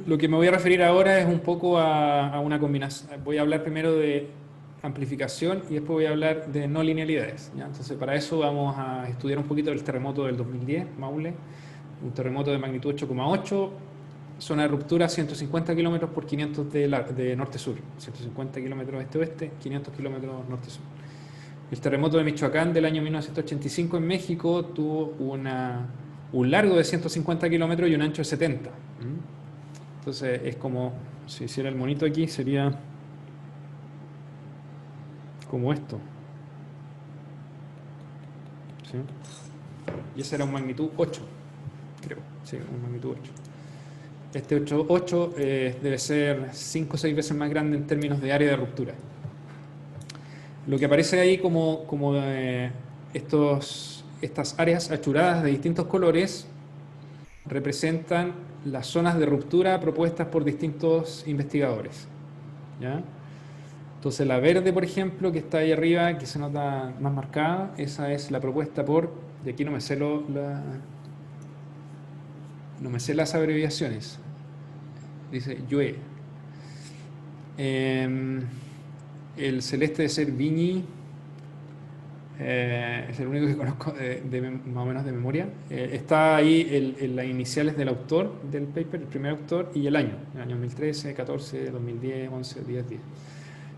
Lo que me voy a referir ahora es un poco a una combinación. Voy a hablar primero de amplificación y después voy a hablar de no linealidades, ¿ya? Entonces, para eso vamos a estudiar un poquito el terremoto del 2010, Maule, un terremoto de magnitud 8,8, zona de ruptura 150 kilómetros por 500 de norte-sur, 150 kilómetros este-oeste, 500 kilómetros norte-sur. El terremoto de Michoacán del año 1985 en México tuvo un largo de 150 kilómetros y un ancho de 70. Entonces es como, si hiciera el monito aquí, sería como esto. ¿Sí? Y ese era un magnitud 8, creo. Sí, un magnitud 8. Este 8 debe ser 5 o 6 veces más grande en términos de área de ruptura. Lo que aparece ahí como estas áreas achuradas de distintos colores representan las zonas de ruptura propuestas por distintos investigadores, ¿ya? Entonces la verde, por ejemplo, que está ahí arriba, que se nota más marcada, esa es la propuesta por, y aquí no me sé las abreviaciones, dice YUE. El celeste de ser Viñi, es el único que conozco más o menos de memoria. Está ahí las iniciales del autor del paper, el primer autor, y el año 2013, 14, 2010, 11, 10, 10.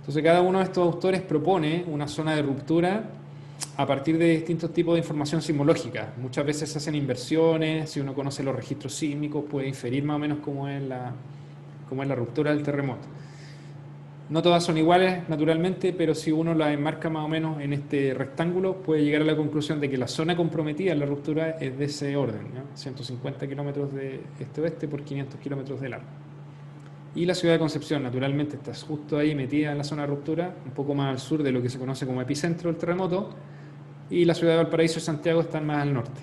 Entonces cada uno de estos autores propone una zona de ruptura a partir de distintos tipos de información sismológica. Muchas veces se hacen inversiones, si uno conoce los registros sísmicos puede inferir más o menos cómo es la ruptura del terremoto. No todas son iguales, naturalmente, pero si uno las enmarca más o menos en este rectángulo, puede llegar a la conclusión de que la zona comprometida en la ruptura es de ese orden, ¿no? 150 kilómetros de este-oeste por 500 kilómetros de largo. Y la ciudad de Concepción, naturalmente, está justo ahí metida en la zona de ruptura, un poco más al sur de lo que se conoce como epicentro del terremoto, y la ciudad de Valparaíso y Santiago están más al norte.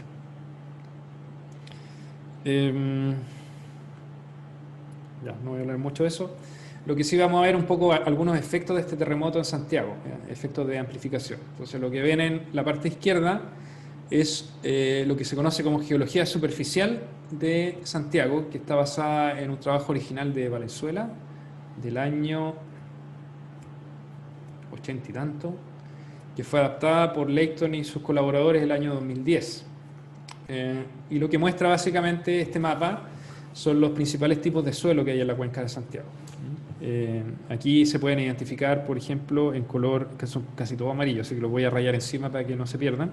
Ya, no voy a hablar mucho de eso. Lo que sí vamos a ver un poco algunos efectos de este terremoto en Santiago, efectos de amplificación. Entonces lo que ven en la parte izquierda es lo que se conoce como geología superficial de Santiago, que está basada en un trabajo original de Valenzuela, del año 80 y tanto, que fue adaptada por Leighton y sus colaboradores el año 2010. Y lo que muestra básicamente este mapa son los principales tipos de suelo que hay en la cuenca de Santiago. Aquí se pueden identificar, por ejemplo, en color, que son casi todo amarillo, así que los voy a rayar encima para que no se pierdan.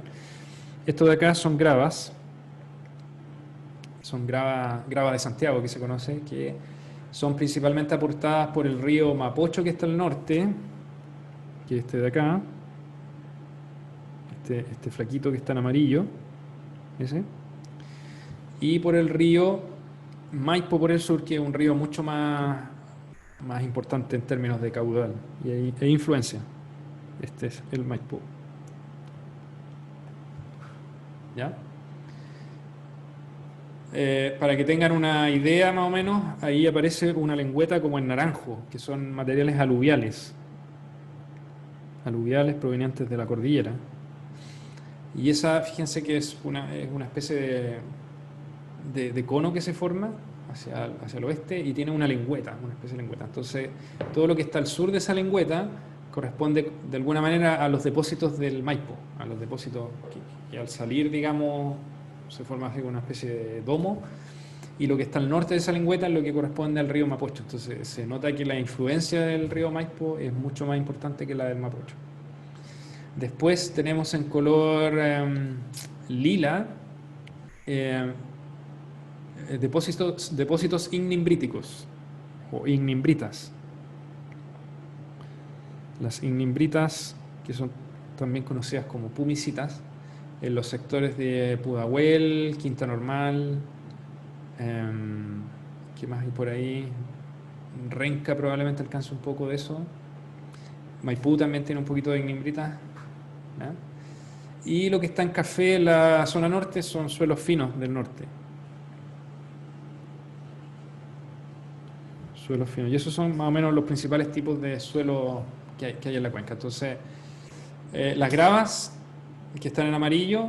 Estos de acá son gravas, son grava de Santiago, que se conoce, que son principalmente aportadas por el río Mapocho, que está al norte, que es este de acá, este flaquito que está en amarillo, ese, y por el río Maipo por el sur, que es un río mucho más importante en términos de caudal e influencia. Este es el Maipo. ¿Ya? Para que tengan una idea más o menos, ahí aparece una lengüeta como en naranjo, que son materiales aluviales provenientes de la cordillera. Y esa, fíjense que es una especie de cono que se forma hacia el oeste y tiene una lengüeta, una especie de lengüeta. Entonces, todo lo que está al sur de esa lengüeta corresponde de alguna manera a los depósitos del Maipo, a los depósitos que al salir, digamos, se forma así una especie de domo, y lo que está al norte de esa lengüeta es lo que corresponde al río Mapocho. Entonces, se nota que la influencia del río Maipo es mucho más importante que la del Mapocho. Después tenemos en color lila depósitos ignimbríticos o ignimbritas. las ignimbritas, que son también conocidas como pumicitas, en los sectores de Pudahuel, Quinta Normal, ¿qué más hay por ahí? Renca probablemente alcance un poco de eso. Maipú también tiene un poquito de ignimbritas, ¿ya? Y lo que está en café en la zona norte son suelos finos del norte. Suelos finos. Y esos son más o menos los principales tipos de suelo que hay en la cuenca. Entonces, las gravas que están en amarillo,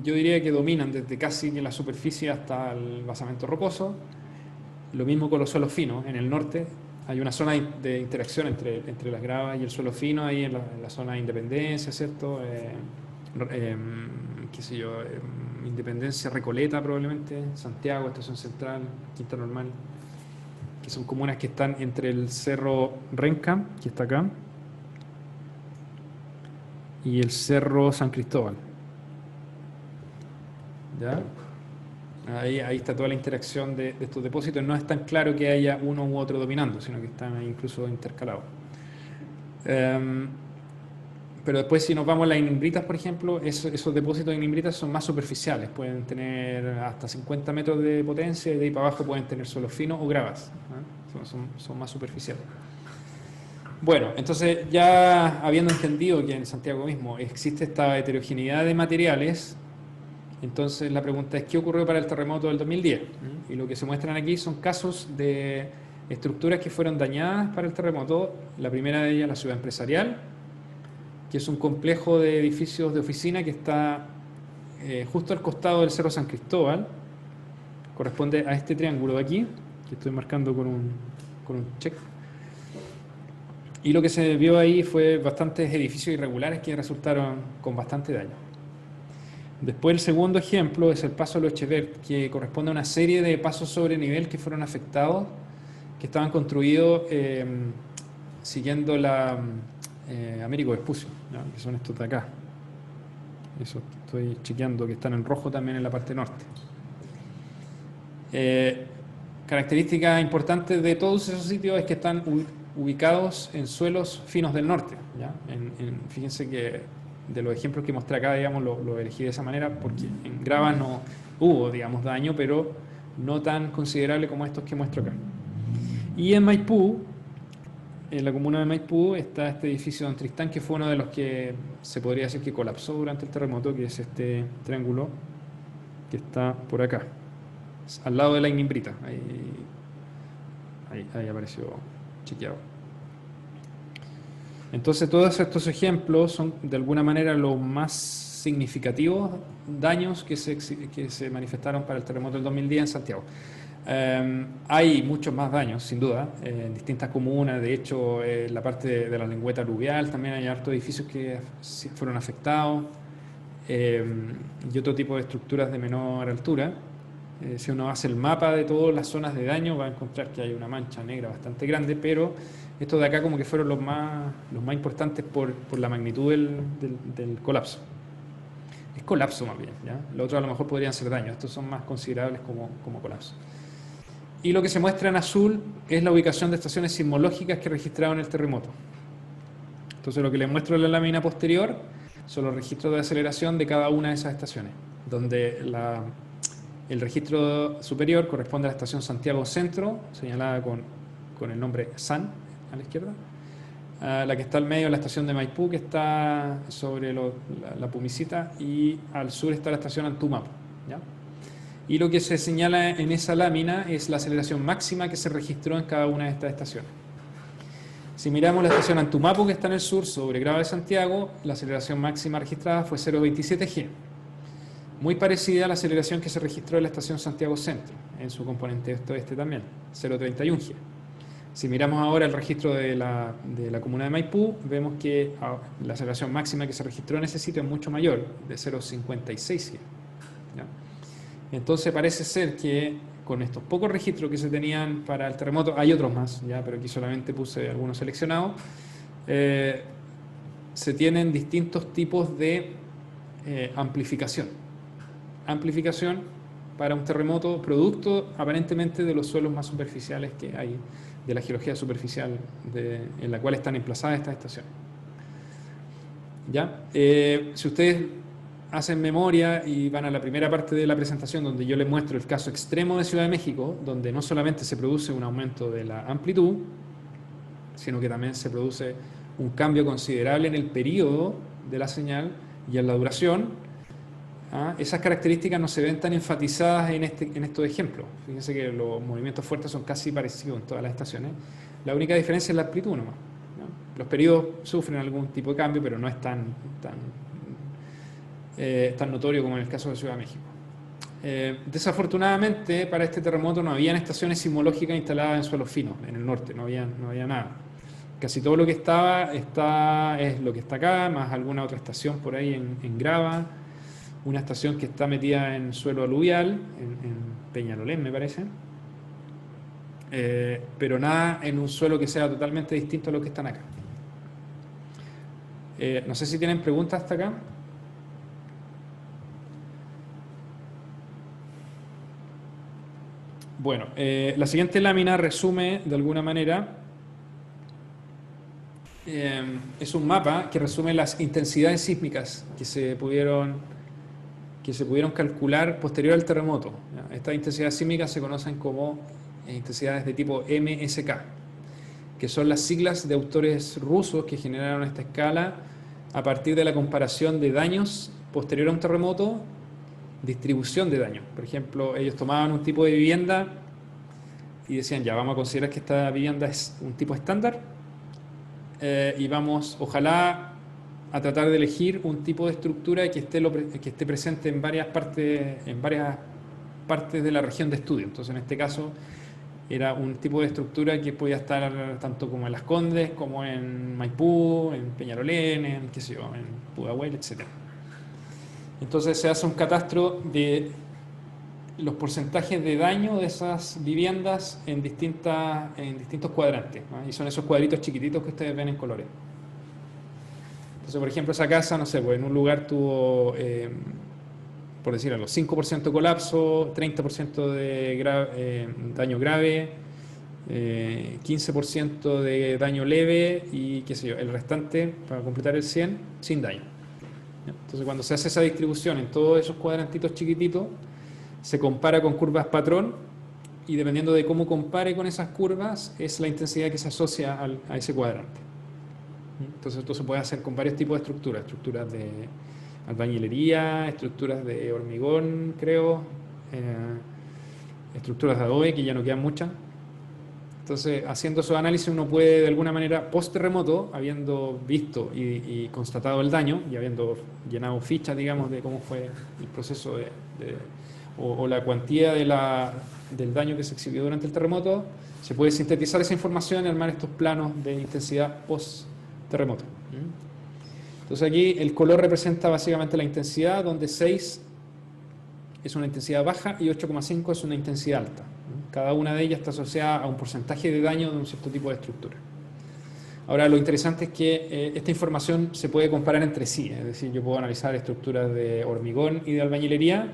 yo diría que dominan desde casi la superficie hasta el basamento rocoso. Lo mismo con los suelos finos. En el norte hay una zona de interacción entre las gravas y el suelo fino, ahí en la zona de Independencia, ¿cierto? Qué sé yo, Independencia, Recoleta probablemente, Santiago, Estación Central, Quinta Normal, que son comunas que están entre el Cerro Renca, que está acá, y el Cerro San Cristóbal. ¿Ya? Ahí está toda la interacción de estos depósitos. No es tan claro que haya uno u otro dominando, sino que están ahí incluso intercalados. Pero después, si nos vamos a las ignimbritas, por ejemplo, esos depósitos de ignimbritas son más superficiales. Pueden tener hasta 50 metros de potencia y de ahí para abajo pueden tener suelos finos o gravas, ¿eh? Son más superficiales. Bueno, entonces ya habiendo entendido que en Santiago mismo existe esta heterogeneidad de materiales, entonces la pregunta es ¿qué ocurrió para el terremoto del 2010? Y lo que se muestran aquí son casos de estructuras que fueron dañadas para el terremoto. La primera de ellas, la ciudad empresarial, que es un complejo de edificios de oficina que está justo al costado del Cerro San Cristóbal. Corresponde a este triángulo de aquí, que estoy marcando con un check. Y lo que se vio ahí fue bastantes edificios irregulares que resultaron con bastante daño. Después el segundo ejemplo es el Paso Lo Echevert, que corresponde a una serie de pasos sobre nivel que fueron afectados, que estaban construidos siguiendo la Américo Vespucio, ¿no? Que son estos de acá. Eso estoy chequeando, que están en rojo también en la parte norte. Características importantes de todos esos sitios es que están ubicados en suelos finos del norte, ¿ya? Fíjense que de los ejemplos que mostré acá, digamos, lo elegí de esa manera porque en gravas no hubo, digamos, daño, pero no tan considerable como estos que muestro acá. Y en Maipú, en la comuna de Maipú, está este edificio Don Tristán, que fue uno de los que se podría decir que colapsó durante el terremoto, que es este triángulo que está por acá, al lado de la ignimbrita. Ahí apareció chequeado. Entonces todos estos ejemplos son de alguna manera los más significativos daños que se manifestaron para el terremoto del 2010 en Santiago. Hay muchos más daños, sin duda, en distintas comunas. De hecho, en la parte de la lengüeta aluvial también hay hartos edificios que fueron afectados, y otro tipo de estructuras de menor altura. Si uno hace el mapa de todas las zonas de daño, va a encontrar que hay una mancha negra bastante grande, pero estos de acá como que fueron los más importantes por la magnitud del colapso. Es colapso más bien, ¿ya? Los otros a lo mejor podrían ser daños, estos son más considerables como colapso. Y lo que se muestra en azul es la ubicación de estaciones sismológicas que registraron el terremoto. Entonces lo que les muestro en la lámina posterior son los registros de aceleración de cada una de esas estaciones, donde el registro superior corresponde a la estación Santiago Centro, señalada con el nombre SAN a la izquierda. La que está al medio es la estación de Maipú, que está sobre la Pumicita, y al sur está la estación Antumapo, ¿ya? Y lo que se señala en esa lámina es la aceleración máxima que se registró en cada una de estas estaciones. Si miramos la estación Antumapo, que está en el sur, sobre Grava de Santiago, la aceleración máxima registrada fue 0,27 G. Muy parecida a la aceleración que se registró en la estación Santiago Centro, en su componente oeste también, 0,31 G. Si miramos ahora el registro de la comuna de Maipú, vemos que la aceleración máxima que se registró en ese sitio es mucho mayor, de 0,56 G. ¿Ya? Entonces parece ser que con estos pocos registros que se tenían para el terremoto, hay otros más, ¿ya? Pero aquí solamente puse algunos seleccionados, se tienen distintos tipos de amplificación para un terremoto, producto aparentemente de los suelos más superficiales que hay de la geología superficial en la cual están emplazadas estas estaciones. ¿Ya? Si ustedes hacen memoria y van a la primera parte de la presentación donde yo les muestro el caso extremo de Ciudad de México, donde no solamente se produce un aumento de la amplitud, sino que también se produce un cambio considerable en el periodo de la señal y en la duración. Esas características no se ven tan enfatizadas en estos ejemplos. Fíjense que los movimientos fuertes son casi parecidos en todas las estaciones. La única diferencia es la amplitud nomás, ¿no? Los periodos sufren algún tipo de cambio, pero no es tan notorio como en el caso de Ciudad de México. Desafortunadamente, para este terremoto no habían estaciones sismológicas instaladas en suelos finos, en el norte, no había nada. Casi todo lo que es lo que está acá, más alguna otra estación por ahí en grava, una estación que está metida en suelo aluvial, en Peñalolén me parece, pero nada en un suelo que sea totalmente distinto a lo que están acá. No sé si tienen preguntas hasta acá. Bueno, la siguiente lámina resume de alguna manera, es un mapa que resume las intensidades sísmicas que se pudieron calcular posterior al terremoto. Estas intensidades sísmicas se conocen como intensidades de tipo MSK, que son las siglas de autores rusos que generaron esta escala a partir de la comparación de daños posterior a un terremoto, distribución de daños. Por ejemplo, ellos tomaban un tipo de vivienda y decían, ya, vamos a considerar que esta vivienda es un tipo estándar y vamos, ojalá, a tratar de elegir un tipo de estructura que esté presente en varias partes de la región de estudio. Entonces, en este caso, era un tipo de estructura que podía estar tanto como en Las Condes, como en Maipú, en Peñalolén, en Pudahuel, etc. Entonces se hace un catastro de los porcentajes de daño de esas viviendas en distintos cuadrantes, ¿no? Y son esos cuadritos chiquititos que ustedes ven en colores. Entonces, por ejemplo, esa casa, no sé, pues en un lugar tuvo, por decir algo, 5% colapso, 30% de daño grave, 15% de daño leve y qué sé yo, el restante, para completar el 100, sin daño. Entonces, cuando se hace esa distribución en todos esos cuadrantitos chiquititos, se compara con curvas patrón y dependiendo de cómo compare con esas curvas, es la intensidad que se asocia a ese cuadrante. Entonces, esto se puede hacer con varios tipos de estructuras de albañilería, estructuras de hormigón, creo, estructuras de adobe, que ya no quedan muchas. Entonces, haciendo esos análisis uno puede, de alguna manera, post-terremoto, habiendo visto y constatado el daño y habiendo llenado fichas, digamos, de cómo fue el proceso o la cuantía del daño que se exhibió durante el terremoto, se puede sintetizar esa información y armar estos planos de intensidad post-terremoto. Entonces aquí el color representa básicamente la intensidad, donde 6 es una intensidad baja y 8,5 es una intensidad alta. Cada una de ellas está asociada a un porcentaje de daño de un cierto tipo de estructura. Ahora, lo interesante es que esta información se puede comparar entre sí, es decir, yo puedo analizar estructuras de hormigón y de albañilería,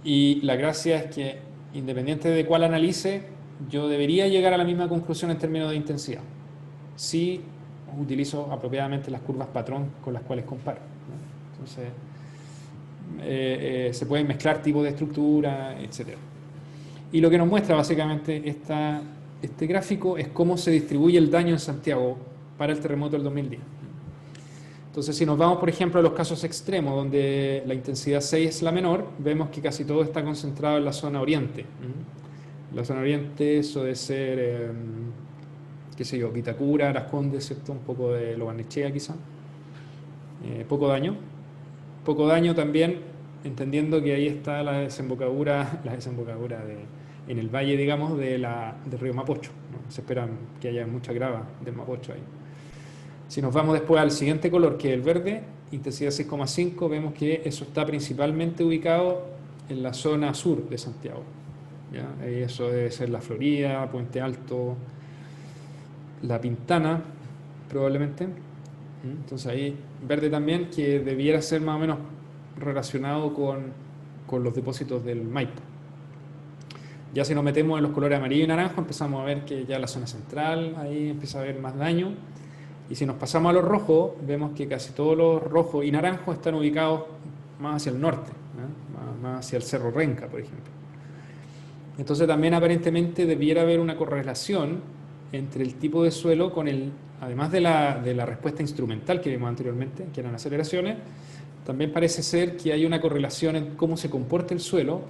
y la gracia es que, independiente de cuál analice, yo debería llegar a la misma conclusión en términos de intensidad, si utilizo apropiadamente las curvas patrón con las cuales comparo, ¿no? Entonces, se pueden mezclar tipos de estructura, etc. Y lo que nos muestra básicamente este gráfico es cómo se distribuye el daño en Santiago para el terremoto del 2010. Entonces, si nos vamos, por ejemplo, a los casos extremos, donde la intensidad 6 es la menor, vemos que casi todo está concentrado en la zona oriente. La zona oriente, eso debe ser, qué sé yo, Vitacura, Las Condes, ¿cierto? Un poco de Lo Barnechea, quizá. Poco daño. Poco daño también, entendiendo que ahí está la desembocadura en el valle, digamos, del río Mapocho, ¿no? Se espera que haya mucha grava del Mapocho ahí. Si nos vamos después al siguiente color, que es el verde, intensidad 6,5, vemos que eso está principalmente ubicado en la zona sur de Santiago, ¿ya? Eso debe ser La Florida, Puente Alto, La Pintana, probablemente. Entonces ahí, verde también, que debiera ser más o menos relacionado con los depósitos del Maipo. Ya si nos metemos en los colores amarillo y naranjo, empezamos a ver que ya la zona central, ahí empieza a haber más daño. Y si nos pasamos a los rojos, vemos que casi todos los rojos y naranjos están ubicados más hacia el norte, ¿no? Más hacia el Cerro Renca, por ejemplo. Entonces también aparentemente debiera haber una correlación entre el tipo de suelo con además de la respuesta instrumental que vimos anteriormente, que eran aceleraciones, también parece ser que hay una correlación en cómo se comporta el suelo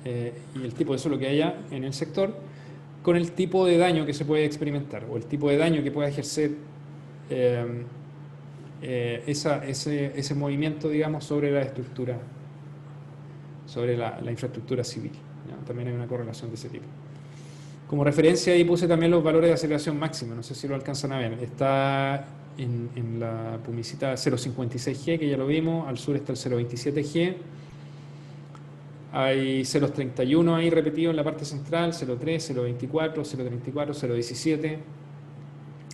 y el tipo de suelo que haya en el sector con el tipo de daño que se puede experimentar o el tipo de daño que pueda ejercer ese movimiento, digamos, sobre la estructura, sobre la infraestructura civil, ¿ya? También hay una correlación de ese tipo. Como referencia ahí puse también los valores de aceleración máxima, no sé si lo alcanzan a ver. Está en la pumicita 0.56G, que ya lo vimos, al sur está el 0.27G. Hay 0.31 ahí repetido en la parte central, 0.3, 0.24, 0.34, 0.17.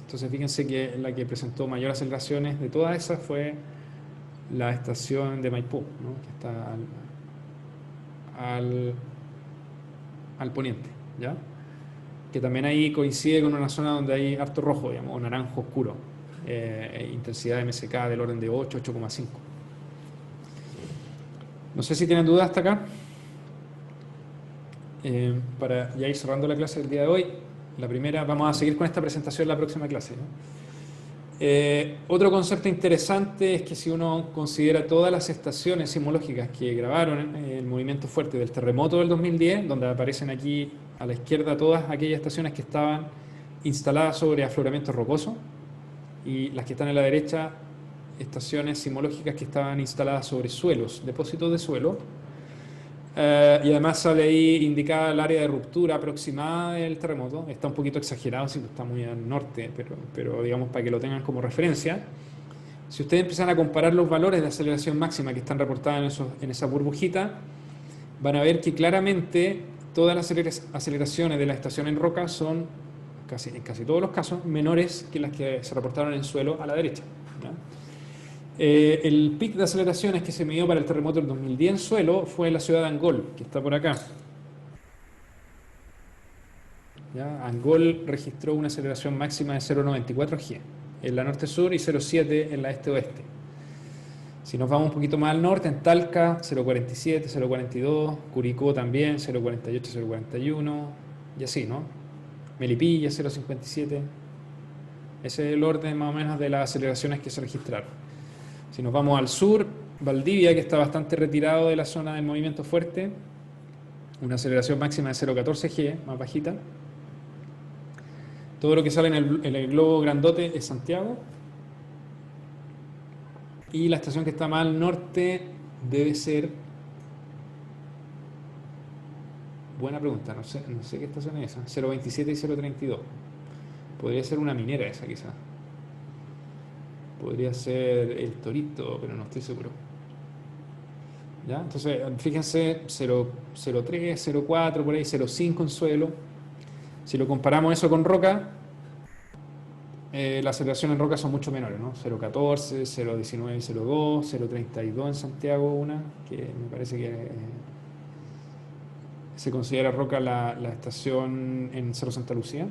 Entonces fíjense que la que presentó mayor aceleraciones de todas esas fue la estación de Maipú, ¿no? Que está al poniente, ¿ya? Que también ahí coincide con una zona donde hay harto rojo, digamos, o naranjo oscuro, intensidad de MSK del orden de 8, 8,5. No sé si tienen dudas hasta acá. Para ya ir cerrando la clase del día de hoy, la primera, vamos a seguir con esta presentación en la próxima clase, ¿no? Otro concepto interesante es que si uno considera todas las estaciones sismológicas que grabaron el movimiento fuerte del terremoto del 2010, donde aparecen aquí a la izquierda todas aquellas estaciones que estaban instaladas sobre afloramientos rocosos y las que están a la derecha, estaciones sismológicas que estaban instaladas sobre suelos, depósitos de suelo. Y además sale ahí indicada el área de ruptura aproximada del terremoto. Está un poquito exagerado, sí, está muy al norte, pero digamos para que lo tengan como referencia. Si ustedes empiezan a comparar los valores de aceleración máxima que están reportados en esa burbujita, van a ver que claramente todas las aceleraciones de la estación en roca son, en casi todos los casos, menores que las que se reportaron en suelo a la derecha, ¿ya? El pic de aceleraciones que se midió para el terremoto del 2010 en suelo fue en la ciudad de Angol, que está por acá. ¿Ya? Angol registró una aceleración máxima de 0,94 G en la norte-sur y 0,7 en la este-oeste. Si nos vamos un poquito más al norte, en Talca 0,47, 0,42, Curicó también 0,48, 0,41 y así, ¿no? Melipilla 0,57. Ese es el orden más o menos de las aceleraciones que se registraron. Si nos vamos al sur, Valdivia, que está bastante retirado de la zona del movimiento fuerte, una aceleración máxima de 0,14 G, más bajita. Todo lo que sale en el globo grandote es Santiago. Y la estación que está más al norte debe ser... Buena pregunta, no sé qué estación es esa. 0,27 y 0,32. Podría ser una minera esa quizás. Podría ser el Torito, pero no estoy seguro. ¿Ya? Entonces, fíjense, 0,03, 0,4, por ahí, 0,5 en suelo. Si lo comparamos eso con roca, las aceleraciones en roca son mucho menores, ¿no? 0,14, 0,19, 0,2, 0,32 en Santiago, una, que me parece que se considera roca la estación en Cerro Santa Lucía.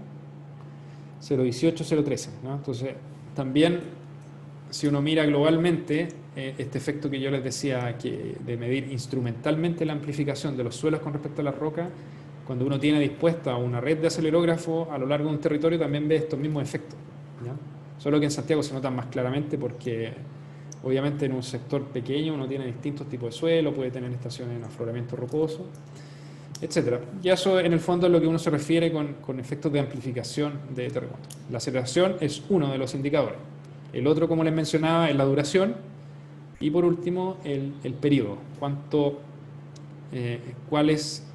0,18, 0,13, ¿no? Entonces, también... Si uno mira globalmente, este efecto que yo les decía de medir instrumentalmente la amplificación de los suelos con respecto a las rocas, cuando uno tiene dispuesta una red de acelerógrafos a lo largo de un territorio también ve estos mismos efectos, ¿ya? Solo que en Santiago se notan más claramente porque obviamente en un sector pequeño uno tiene distintos tipos de suelo, puede tener estaciones en afloramiento rocoso, etc. Y eso en el fondo es lo que uno se refiere con efectos de amplificación de terremotos. La aceleración es uno de los indicadores. El otro, como les mencionaba, es la duración. Y por último, el periodo. ¿Cuál es,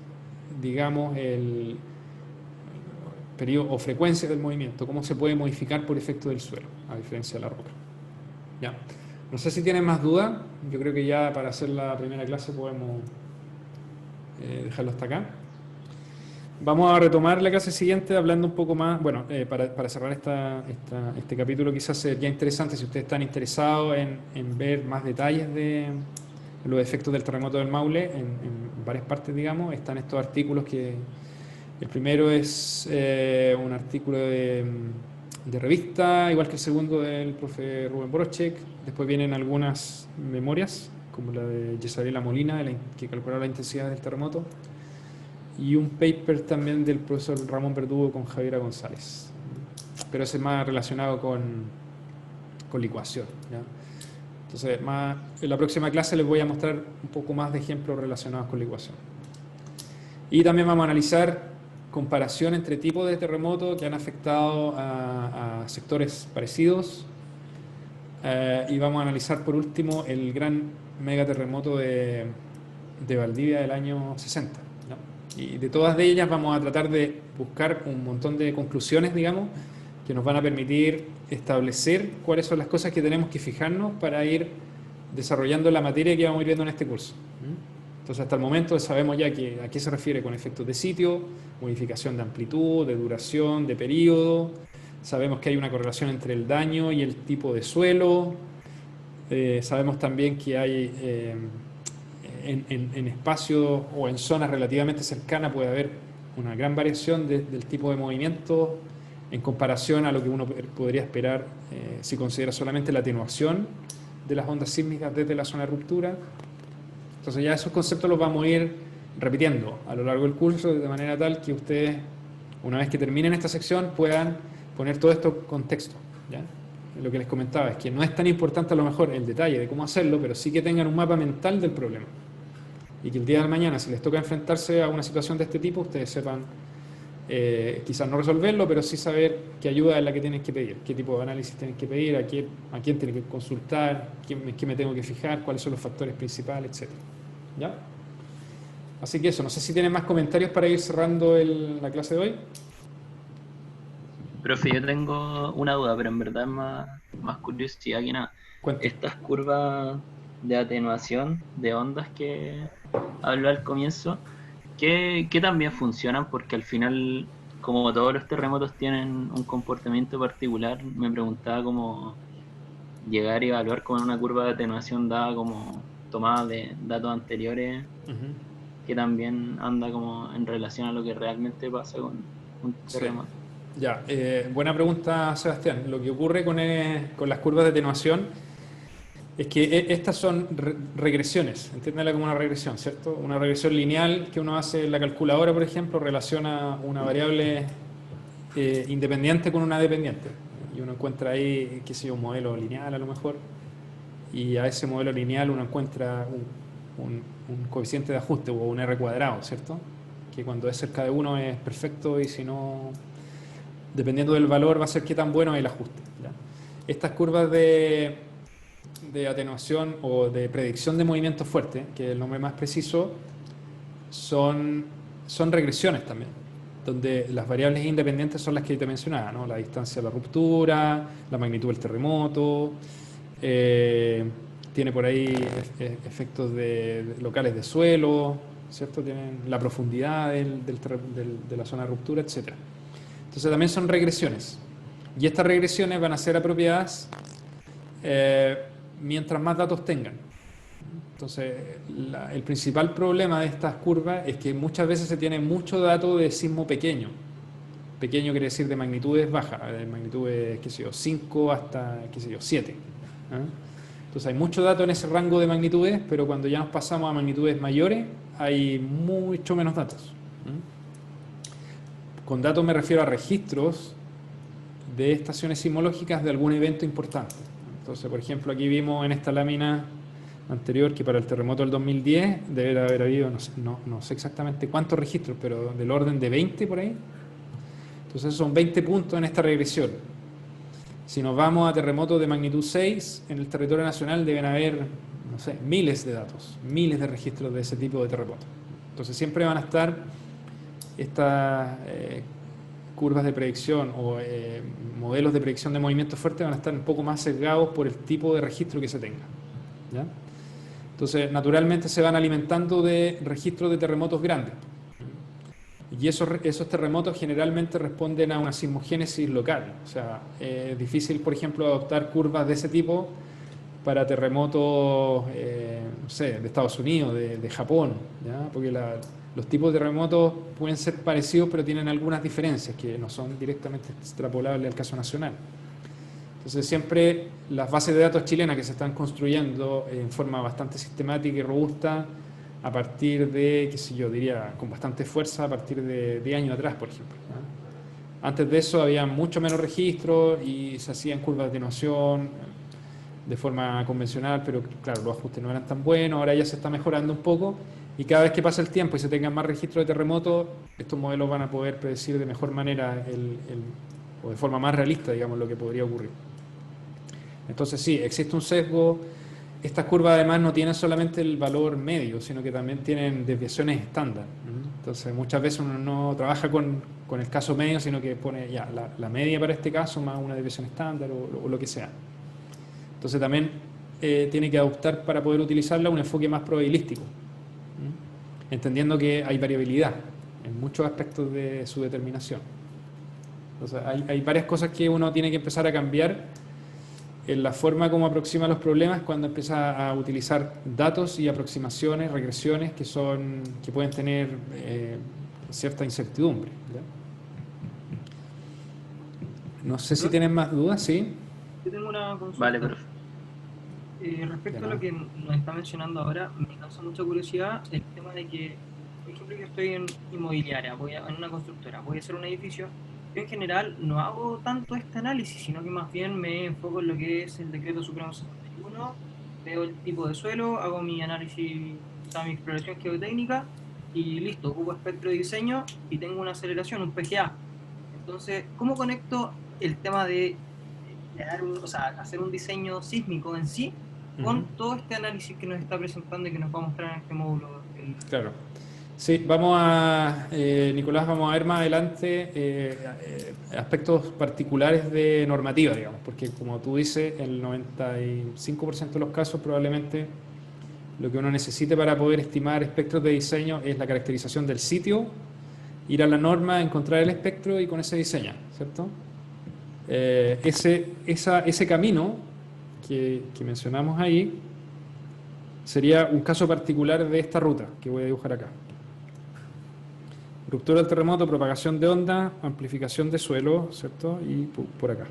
digamos, el periodo o frecuencia del movimiento? ¿Cómo se puede modificar por efecto del suelo, a diferencia de la roca? ¿Ya? No sé si tienen más dudas. Yo creo que ya para hacer la primera clase podemos dejarlo hasta acá. Vamos a retomar la clase siguiente hablando un poco más, bueno, para cerrar este capítulo quizás sería interesante si ustedes están interesados en ver más detalles de los efectos del terremoto del Maule en varias partes, digamos, están estos artículos que El primero es un artículo de revista, igual que el segundo del profe Rubén Borochek. Después vienen algunas memorias, como la de Yesarela Molina, que calculó la intensidad del terremoto. Y un paper también del profesor Ramón Verdugo con Javiera González. Pero ese es más relacionado con licuación, ¿ya? Entonces, en la próxima clase les voy a mostrar un poco más de ejemplos relacionados con licuación. Y también vamos a analizar comparación entre tipos de terremotos que han afectado a sectores parecidos. Y vamos a analizar por último el gran megaterremoto de Valdivia del año 60, ¿no? Y de todas de ellas vamos a tratar de buscar un montón de conclusiones, digamos, que nos van a permitir establecer cuáles son las cosas que tenemos que fijarnos para ir desarrollando la materia que vamos a ir viendo en este curso. Entonces, hasta el momento sabemos ya a qué se refiere con efectos de sitio, modificación de amplitud, de duración, de periodo. Sabemos que hay una correlación entre el daño y el tipo de suelo. Sabemos también que hay en espacios o en zonas relativamente cercanas puede haber una gran variación del tipo de movimiento en comparación a lo que uno podría esperar si considera solamente la atenuación de las ondas sísmicas desde la zona de ruptura. Entonces ya esos conceptos los vamos a ir repitiendo a lo largo del curso de manera tal que ustedes, una vez que terminen esta sección, puedan poner todo esto en contexto, ¿ya? Lo que les comentaba es que no es tan importante a lo mejor el detalle de cómo hacerlo, pero sí que tengan un mapa mental del problema. Y que el día de mañana, si les toca enfrentarse a una situación de este tipo, ustedes sepan quizás no resolverlo, pero sí saber qué ayuda es la que tienen que pedir, qué tipo de análisis tienen que pedir, a quién tienen que consultar, qué me tengo que fijar, cuáles son los factores principales, etc. ¿Ya? Así que eso, no sé si tienen más comentarios para ir cerrando la clase de hoy. Profe, yo tengo una duda, pero en verdad es más curiosidad que nada. Cuente. Estas curvas de atenuación de ondas que habló al comienzo, ¿qué también funcionan? Porque al final, como todos los terremotos tienen un comportamiento particular, me preguntaba cómo llegar y evaluar como en una curva de atenuación dada como tomada de datos anteriores, que también anda como en relación a lo que realmente pasa con un terremoto. Sí. Ya, buena pregunta, Sebastián. Lo que ocurre con las curvas de atenuación es que estas son regresiones, entiéndela como una regresión, ¿cierto? Una regresión lineal que uno hace en la calculadora, por ejemplo, relaciona una variable independiente con una dependiente. Y uno encuentra ahí, qué sé yo, un modelo lineal a lo mejor, y a ese modelo lineal uno encuentra un coeficiente de ajuste o un R cuadrado, ¿cierto? Que cuando es cerca de 1 es perfecto y si no, dependiendo del valor, va a ser qué tan bueno es el ajuste, ¿ya? Estas curvas de atenuación o de predicción de movimiento fuerte, que es el nombre más preciso, son regresiones también, donde las variables independientes son las que te mencionaba, ¿no? La distancia a la ruptura, la magnitud del terremoto, tiene por ahí efectos locales de suelo, ¿cierto? Tienen la profundidad de la zona de ruptura, etc. Entonces también son regresiones. Y estas regresiones van a ser apropiadas mientras más datos tengan. Entonces, el principal problema de estas curvas es que muchas veces se tiene mucho dato de sismo pequeño. Pequeño quiere decir de magnitudes bajas, de magnitudes, qué sé yo, 5 hasta, qué sé yo, 7. Entonces hay mucho dato en ese rango de magnitudes, pero cuando ya nos pasamos a magnitudes mayores, hay mucho menos datos. Con datos me refiero a registros de estaciones sismológicas de algún evento importante. Entonces, por ejemplo, aquí vimos en esta lámina anterior que para el terremoto del 2010 debe haber habido, no sé exactamente cuántos registros, pero del orden de 20 por ahí. Entonces son 20 puntos en esta regresión. Si nos vamos a terremotos de magnitud 6, en el territorio nacional deben haber, no sé, miles de datos, miles de registros de ese tipo de terremotos. Entonces siempre van a estar estas curvas de predicción o modelos de predicción de movimiento fuerte van a estar un poco más sesgados por el tipo de registro que se tenga, ¿ya? Entonces, naturalmente se van alimentando de registros de terremotos grandes. Y esos terremotos generalmente responden a una sismogénesis local. O sea, es difícil, por ejemplo, adoptar curvas de ese tipo para terremotos, no sé, de Estados Unidos, de Japón, ¿ya? Porque los tipos de terremotos pueden ser parecidos, pero tienen algunas diferencias que no son directamente extrapolables al caso nacional. Entonces siempre las bases de datos chilenas que se están construyendo en forma bastante sistemática y robusta a partir de, qué sé yo, diría con bastante fuerza a partir de años atrás, por ejemplo, ¿no? Antes de eso había mucho menos registros y se hacían curvas de atenuación de forma convencional, pero claro, los ajustes no eran tan buenos, ahora ya se está mejorando un poco y cada vez que pasa el tiempo y se tengan más registros de terremotos, estos modelos van a poder predecir de mejor manera o de forma más realista, digamos, lo que podría ocurrir. Entonces sí, existe un sesgo. Estas curvas además no tienen solamente el valor medio, sino que también tienen desviaciones estándar. Entonces muchas veces uno no trabaja con el caso medio, sino que pone ya la media para este caso más una desviación estándar o lo que sea. Entonces también tiene que adoptar para poder utilizarla un enfoque más probabilístico, entendiendo que hay variabilidad en muchos aspectos de su determinación. Entonces hay varias cosas que uno tiene que empezar a cambiar en la forma como aproxima los problemas cuando empieza a utilizar datos y aproximaciones, regresiones que pueden tener cierta incertidumbre, ¿ya? No sé si tienen más dudas, ¿sí? Yo tengo una consulta. Vale, profe. Respecto a lo que nos está mencionando ahora, me causa mucha curiosidad el tema de que, por ejemplo, yo estoy en inmobiliaria, en una constructora, voy a hacer un edificio. Yo en general no hago tanto este análisis, sino que más bien me enfoco en lo que es el decreto supremo 61, veo el tipo de suelo, hago mi análisis, o sea, mi exploración geotécnica y listo, ocupo espectro de diseño y tengo una aceleración, un PGA. Entonces, ¿cómo conecto el tema de hacer un diseño sísmico en sí con todo este análisis que nos está presentando y que nos va a mostrar en este módulo? Claro. Sí, Nicolás, vamos a ver más adelante aspectos particulares de normativa, digamos, porque como tú dices, el 95% de los casos probablemente lo que uno necesite para poder estimar espectros de diseño es la caracterización del sitio, ir a la norma, encontrar el espectro y con ese diseña, ¿cierto? Ese camino que mencionamos ahí sería un caso particular de esta ruta que voy a dibujar acá. Ruptura del terremoto, propagación de onda, amplificación de suelo, ¿cierto? Y por acá.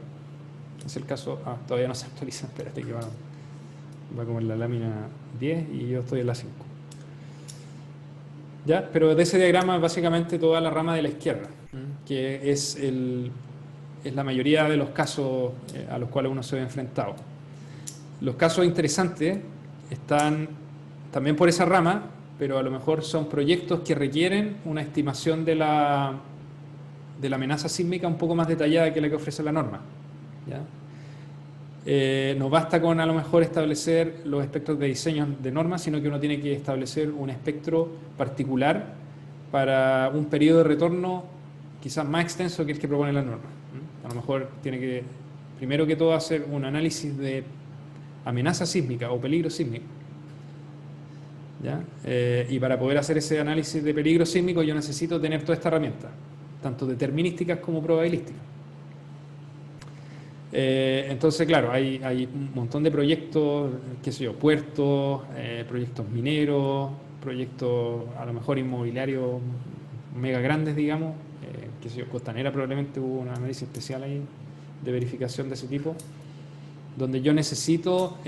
Es el caso... todavía no se actualiza, espérate que va como en la lámina 10 y yo estoy en la 5. ¿Ya? Pero de ese diagrama básicamente toda la rama de la izquierda, que es la mayoría de los casos a los cuales uno se ve enfrentado. Los casos interesantes están también por esa rama, pero a lo mejor son proyectos que requieren una estimación de la amenaza sísmica un poco más detallada que la que ofrece la norma, ¿ya? No basta con a lo mejor establecer los espectros de diseño de norma, sino que uno tiene que establecer un espectro particular para un periodo de retorno quizás más extenso que el que propone la norma. A lo mejor tiene que, primero que todo, hacer un análisis de amenaza sísmica o peligro sísmico, ¿ya? Y para poder hacer ese análisis de peligro sísmico yo necesito tener toda esta herramienta, tanto determinísticas como probabilísticas. Entonces, claro, hay un montón de proyectos, qué sé yo, puertos, proyectos mineros, proyectos a lo mejor inmobiliarios mega grandes, digamos, qué sé yo, Costanera probablemente hubo un análisis especial ahí de verificación de ese tipo, donde yo necesito,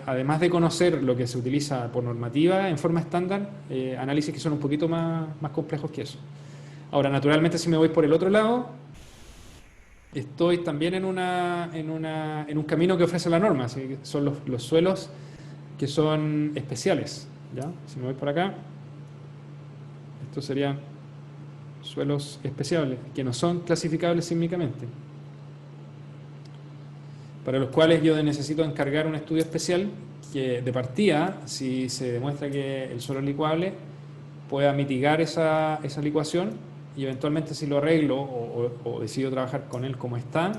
además de conocer lo que se utiliza por normativa en forma estándar, análisis que son un poquito más complejos que eso. Ahora, naturalmente, si me voy por el otro lado, estoy también en un camino que ofrece la norma, así que son los suelos que son especiales, ¿ya? Si me voy por acá, estos serían suelos especiales, que no son clasificables sísmicamente, para los cuales yo necesito encargar un estudio especial que de partida, si se demuestra que el suelo es licuable, pueda mitigar esa licuación y eventualmente si lo arreglo o decido trabajar con él como está,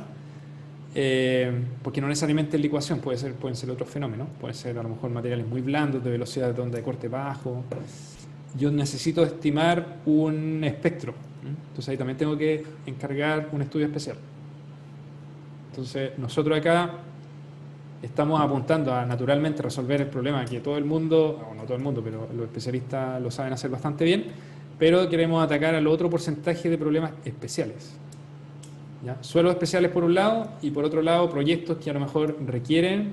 porque no necesariamente es licuación, pueden ser otros fenómenos, pueden ser a lo mejor materiales muy blandos, de velocidad de onda de corte bajo. Yo necesito estimar un espectro, entonces ahí también tengo que encargar un estudio especial. Entonces nosotros acá estamos apuntando a naturalmente resolver el problema que todo el mundo, o no todo el mundo, pero los especialistas lo saben hacer bastante bien, pero queremos atacar al otro porcentaje de problemas especiales. ¿Ya? Suelos especiales por un lado, y por otro lado proyectos que a lo mejor requieren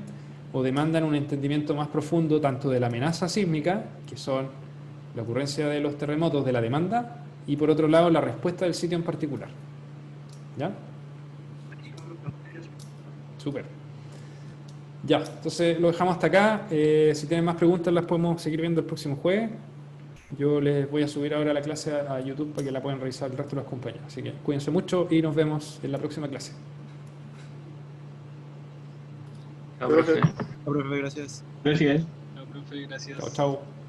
o demandan un entendimiento más profundo tanto de la amenaza sísmica, que son la ocurrencia de los terremotos, de la demanda, y por otro lado la respuesta del sitio en particular. ¿Ya? Súper. Ya, entonces lo dejamos hasta acá. Si tienen más preguntas las podemos seguir viendo el próximo jueves. Yo les voy a subir ahora la clase a YouTube para que la puedan revisar el resto de los compañeros. Así que cuídense mucho y nos vemos en la próxima clase. Chao, profe. Profe, gracias. Gracias. Chao, chao.